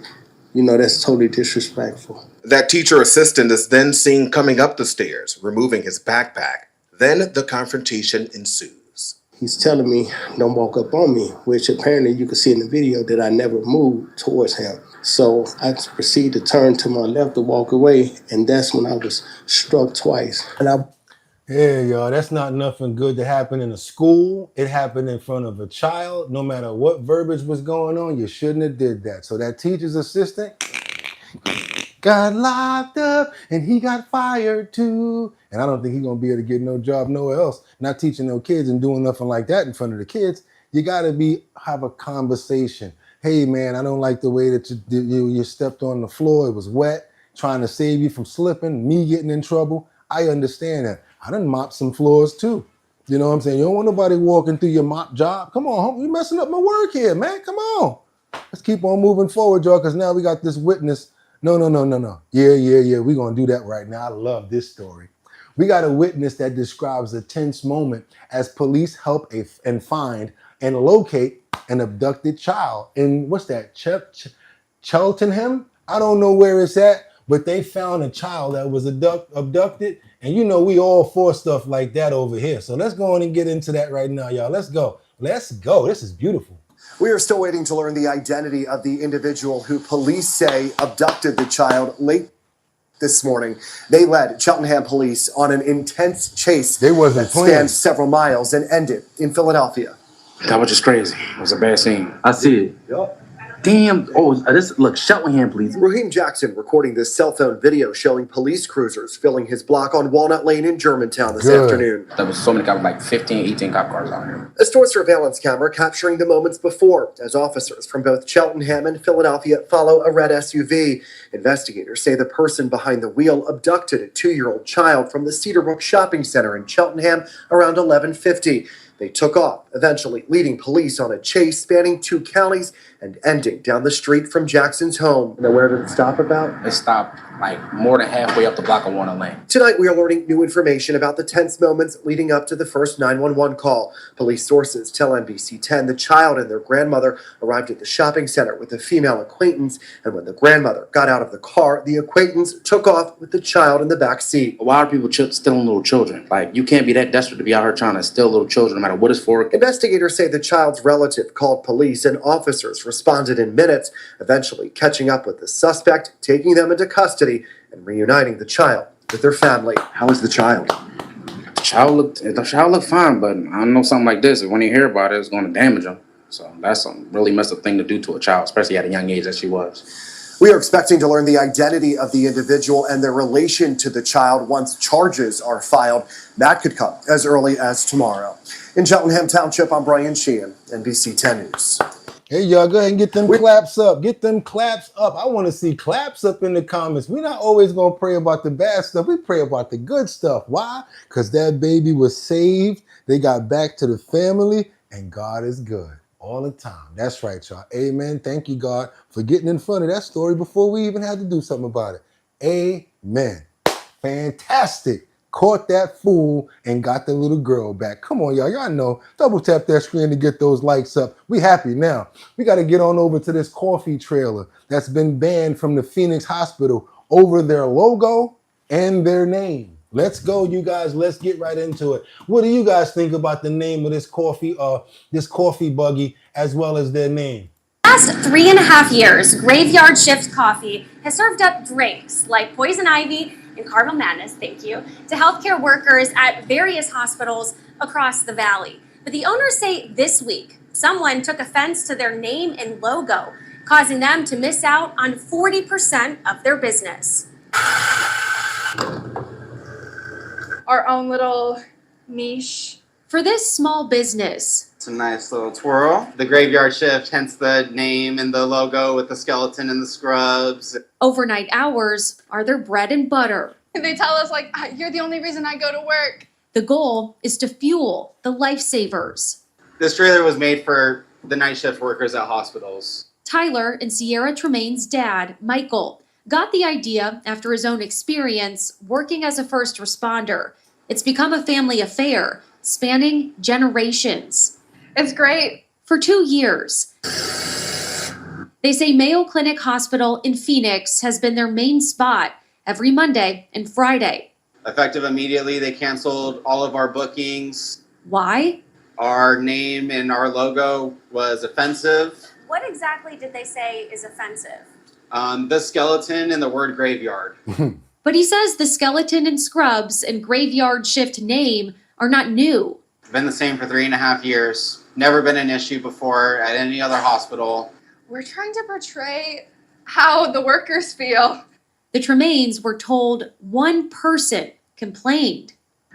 you know, that's totally disrespectful. That teacher assistant is then seen coming up the stairs, removing his backpack. Then the confrontation ensues. He's telling me, don't walk up on me, which apparently you can see in the video that I never moved towards him. So I proceed to turn to my left to walk away, and that's when I was struck twice. Yeah, y'all, that's not nothing good to happen in a school. It happened in front of a child. No matter what verbiage was going on, you shouldn't have did that. So that teacher's assistant got locked up and he got fired too. And I don't think he's gonna be able to get no job nowhere else. Not teaching no kids and doing nothing like that in front of the kids. You gotta have a conversation. Hey man, I don't like the way that you stepped on the floor. It was wet, trying to save you from slipping, me getting in trouble. I understand that. I done mopped some floors too. You know what I'm saying? You don't want nobody walking through your mop job. Come on, you messing up my work here, man. Come on. Let's keep on moving forward, y'all, because now we got this witness. No. Yeah. We're going to do that right now. I love this story. We got a witness that describes a tense moment as police help and find and locate an abducted child in, what's that, Cheltenham? I don't know where it's at, but they found a child that was abducted. And you know, we all for stuff like that over here. So let's go on and get into that right now, y'all. Let's go. Let's go. This is beautiful. We are still waiting to learn the identity of the individual who police say abducted the child late this morning. They led Cheltenham police on an intense chase that spanned several miles and ended in Philadelphia. That was just crazy. It was a bad scene. I see it. Yep. Damn. Oh, this look, Cheltenham police. Raheem Jackson recording this cell phone video showing police cruisers filling his block on Walnut Lane in Germantown this afternoon. There was so many cars, like 15, 18 cop cars out here. A store surveillance camera capturing the moments before as officers from both Cheltenham and Philadelphia follow a red SUV. Investigators say the person behind the wheel abducted a 2-year-old child from the Cedarbrook Shopping Center in Cheltenham around 11:50. They took off, eventually leading police on a chase spanning 2 counties and ending down the street from Jackson's home. And then where did it stop about? It stopped like more than halfway up the block of Walnut Lane. Tonight, we are learning new information about the tense moments leading up to the first 911 call. Police sources tell NBC 10 the child and their grandmother arrived at the shopping center with a female acquaintance, and when the grandmother got out of the car, the acquaintance took off with the child in the back seat. Why are people stealing little children? Like, you can't be that desperate to be out here trying to steal little children, no matter what it's for. Investigators say the child's relative called police and officers responded in minutes, eventually catching up with the suspect, taking them into custody, and reuniting the child with their family. How is the child? The child looked fine, but I know something like this, when you hear about it, it's going to damage him. So that's a really messed up thing to do to a child, especially at a young age as she was. We are expecting to learn the identity of the individual and their relation to the child once charges are filed. That could come as early as tomorrow. In Cheltenham Township, I'm Brian Sheehan, NBC 10 News. Hey, y'all, go ahead and get them claps up. Get them claps up. I want to see claps up in the comments. We're not always going to pray about the bad stuff. We pray about the good stuff. Why? Because that baby was saved. They got back to the family, and God is good all the time. That's right, y'all. Amen. Thank you, God, for getting in front of that story before we even had to do something about it. Amen. Fantastic. Caught that fool and got the little girl back. Come on, y'all. Y'all know. Double tap that screen to get those likes up. We happy now. We got to get on over to this coffee trailer that's been banned from the Phoenix Hospital over their logo and their name. Let's go, you guys. Let's get right into it. What do you guys think about the name of this coffee buggy as well as their name? Last 3.5 years, Graveyard Shift Coffee has served up drinks like Poison Ivy and Caramel Madness, thank you, to healthcare workers at various hospitals across the valley. But the owners say this week, someone took offense to their name and logo, causing them to miss out on 40% of their business. Our own little niche. For this small business, it's a nice little twirl. The Graveyard Shift, hence the name and the logo with the skeleton and the scrubs. overnight hours are their bread and butter. They tell us, like, you're the only reason I go to work. The goal is to fuel the lifesavers. This trailer was made for the night shift workers at hospitals. Tyler and Sierra Tremaine's dad, Michael, got the idea after his own experience working as a first responder. It's become a family affair, spanning generations. It's great. For 2 years. They say Mayo Clinic Hospital in Phoenix has been their main spot every Monday and Friday. Effective immediately, they canceled all of our bookings. Why? Our name and our logo was offensive. What exactly did they say is offensive? The skeleton and the word graveyard. But he says the skeleton and scrubs and graveyard shift name are not new. Been the same for 3.5 years. Never been an issue before at any other hospital. We're trying to portray how the workers feel. The Tremaines were told one person complained.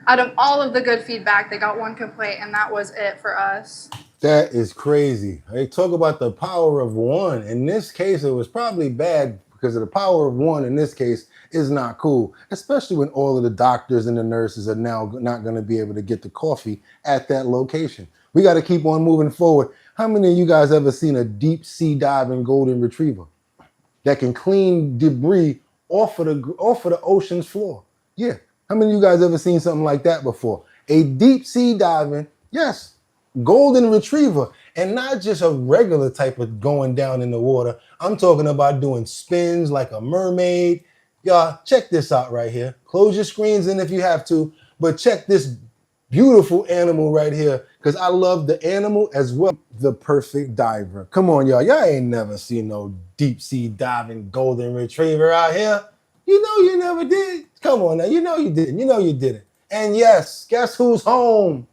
Out of all of the good feedback, they got one complaint, and that was it for us. That is crazy. They talk about the power of one. In this case, it was probably bad because of the power of one in this case is not cool, especially when all of the doctors and the nurses are now not going to be able to get the coffee at that location. We got to keep on moving forward. How many of you guys ever seen a deep sea diving golden retriever that can clean debris off of the ocean's floor? Yeah. How many of you guys ever seen something like that before? A deep sea diving, yes, golden retriever, and not just a regular type of going down in the water. I'm talking about doing spins like a mermaid. Y'all, check this out right here. Close your screens in if you have to, but check this beautiful animal right here, because I love the animal as well. The perfect diver. Come on, y'all. Y'all ain't never seen no deep sea diving golden retriever out here. You know you never did. Come on now. You know you didn't. You know you didn't. And yes, guess who's home?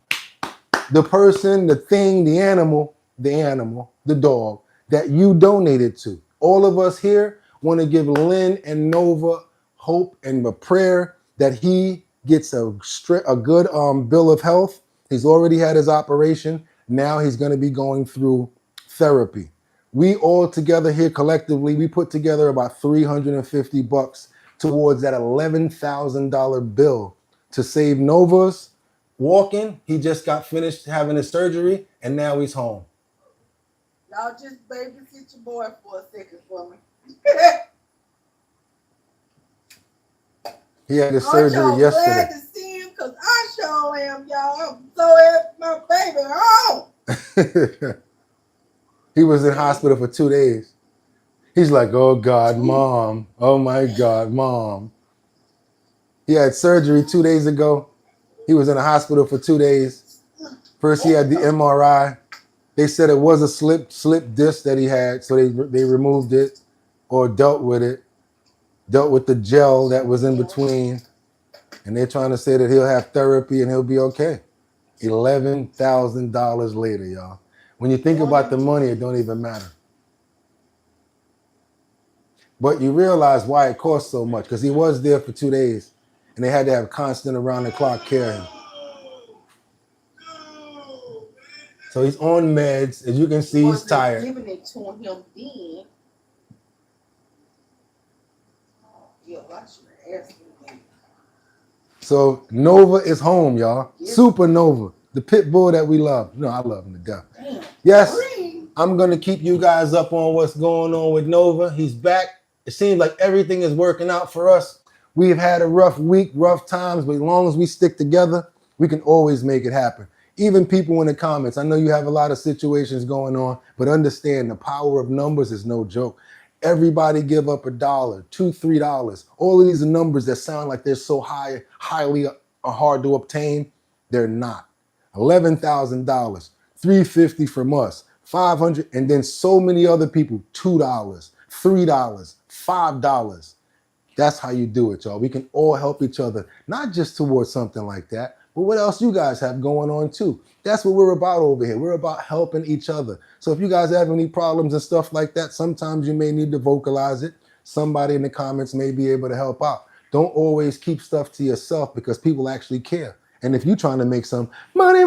The person, the thing, the animal, the dog that you donated to. All of us here want to give Lynn and Nova hope and a prayer that he gets a good bill of health. He's already had his operation. Now he's going to be going through therapy. We all together here collectively, we put together about $350 towards that $11,000 bill to save Nova's walking. He just got finished having his surgery and now he's home. Y'all just babysit your boy for a second for me. He had his surgery yesterday. Glad to see him because I sure am, y'all. I'm so happy my baby home. He was in hospital for 2 days. He's like, oh God, Mom. Oh my God, Mom. He had surgery 2 days ago. He was in the hospital for 2 days. First he had the MRI. They said it was a slip disc that he had, so they removed it or dealt with it. Dealt with the gel that was in between. And they're trying to say that he'll have therapy and he'll be okay. $11,000 later, y'all. When you think about the money, it don't even matter. But you realize why it costs so much, because he was there for 2 days and they had to have constant around-the-clock care of him. So he's on meds. As you can see, he's tired. Giving it to him then. Yeah, I should have asked him. So Nova is home, y'all. Yes. Supernova, the pit bull that we love. No, I love him to death. Damn. Yes, I'm going to keep you guys up on what's going on with Nova. He's back. It seems like everything is working out for us. We've had a rough week, rough times, but as long as we stick together, we can always make it happen. Even people in the comments, I know you have a lot of situations going on, but understand the power of numbers is no joke. Everybody give up $1, $2, $3. All of these are numbers that sound like they're so highly hard to obtain. They're not. $11,000, $350 from us, $500, and then so many other people, $2, $3, $5. That's how you do it, y'all. We can all help each other, not just towards something like that, but what else you guys have going on too. That's what we're about over here. We're about helping each other. So if you guys have any problems and stuff like that, sometimes you may need to vocalize it. Somebody in the comments may be able to help out. Don't always keep stuff to yourself because people actually care. And if you're trying to make some money,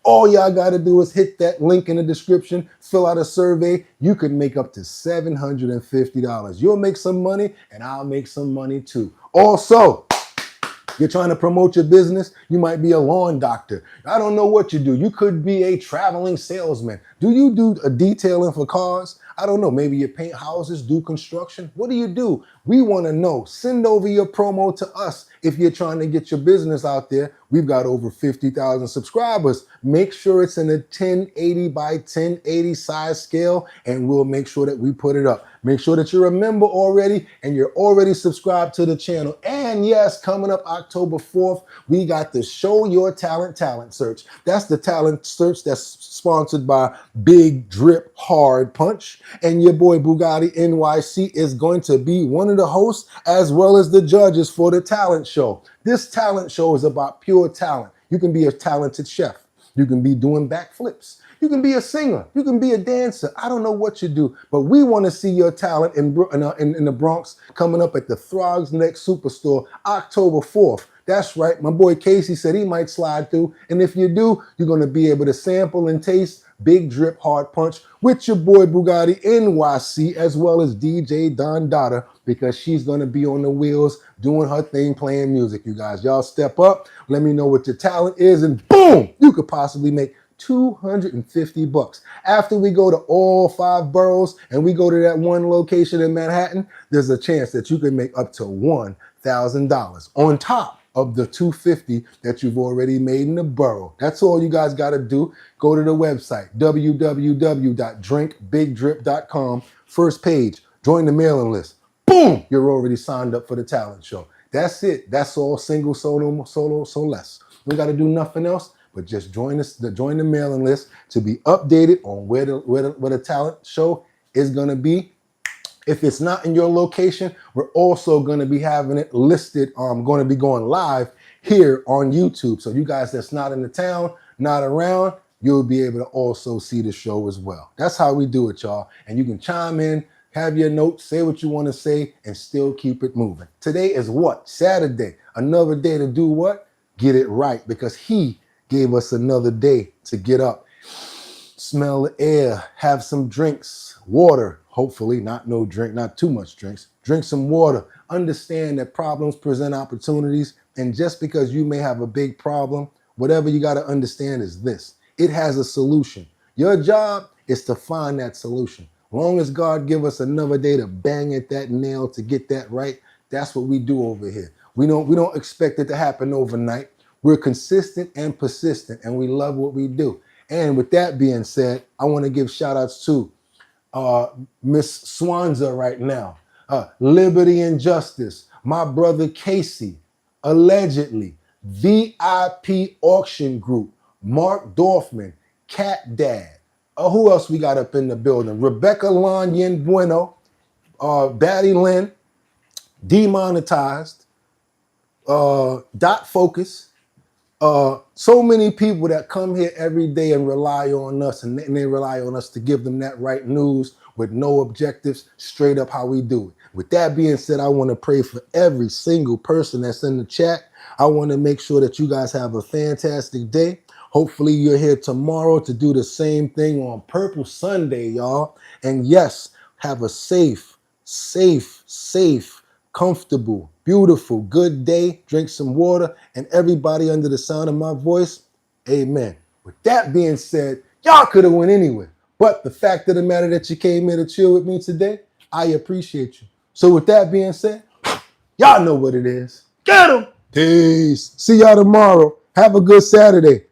all y'all got to do is hit that link in the description, fill out a survey. You could make up to $750. You'll make some money and I'll make some money too. Also, You're trying to promote your business. You might be a lawn doctor. I don't know what you do. You could be a traveling salesman. Do you do a detailing for cars? I don't know. Maybe you paint houses, do construction. What do you do? We want to know. Send over your promo to us if you're trying to get your business out there. We've got over 50,000 subscribers. Make sure it's in a 1080 by 1080 size scale, and we'll make sure that we put it up. Make sure that you're a member already and you're already subscribed to the channel. And yes, coming up October 4th, we got the Show Your Talent search. That's the talent search that's sponsored by Big Drip Hard Punch. And your boy Bugatti NYC is going to be one of the hosts as well as the judges for the talent show. This talent show is about pure talent. You can be a talented chef. You can be doing backflips. You can be a singer. You can be a dancer. I don't know what you do, but we want to see your talent in the Bronx coming up at the Throgs Next Superstore October 4th. That's right. My boy Casey said he might slide through. And if you do, you're going to be able to sample and taste Big Drip Hard Punch with your boy Bugatti NYC as well as DJ Don Dada, because she's going to be on the wheels doing her thing, playing music, you guys. Y'all step up. Let me know what your talent is, and boom, you could possibly make $250. After we go to all 5 boroughs and we go to that one location in Manhattan, there's a chance that you can make up to $1,000 on top of the $250 that you've already made in the borough. That's all you guys got to do. Go to the website, www.drinkbigdrip.com. First page, join the mailing list. Boom, you're already signed up for the talent show. That's it. That's all, single, solo, so less. We got to do nothing else but just join the mailing list to be updated on where the talent show is going to be. If it's not in your location, we're also going to be having it listed. Going to be going live here on YouTube. So you guys that's not in the town, not around, you'll be able to also see the show as well. That's how we do it, y'all. And you can chime in, have your notes, say what you want to say, and still keep it moving. Today is what? Saturday. Another day to do what? Get it right, because he gave us another day to get up, smell the air, have some drinks, water, hopefully not too much drinks, drink some water, understand that problems present opportunities. And just because you may have a big problem, whatever you got to understand is this: it has a solution. Your job is to find that solution. Long as God give us another day to bang at that nail to get that right, that's what we do over here. We don't expect it to happen overnight. We're consistent and persistent, and we love what we do. And with that being said, I want to give shout outs to Miss Swanza right now, Liberty and Justice, my brother Casey, Allegedly, VIP Auction Group, Mark Dorfman, Cat Dad. Who else we got up in the building? Rebecca Lanyen Bueno, Batty Lynn, Demonetized, Dot Focus. So many people that come here every day and rely on us, and they rely on us to give them that right news with no objectives, straight up how we do it. With that being said, I want to pray for every single person that's in the chat. I want to make sure that you guys have a fantastic day. Hopefully you're here tomorrow to do the same thing on Purple Sunday, y'all. And yes, have a safe, comfortable, beautiful, good day. Drink some water. And everybody under the sound of my voice, amen. With that being said, y'all could have went anywhere. But the fact of the matter that you came here to chill with me today, I appreciate you. So with that being said, y'all know what it is. Get 'em. Peace. See y'all tomorrow. Have a good Saturday.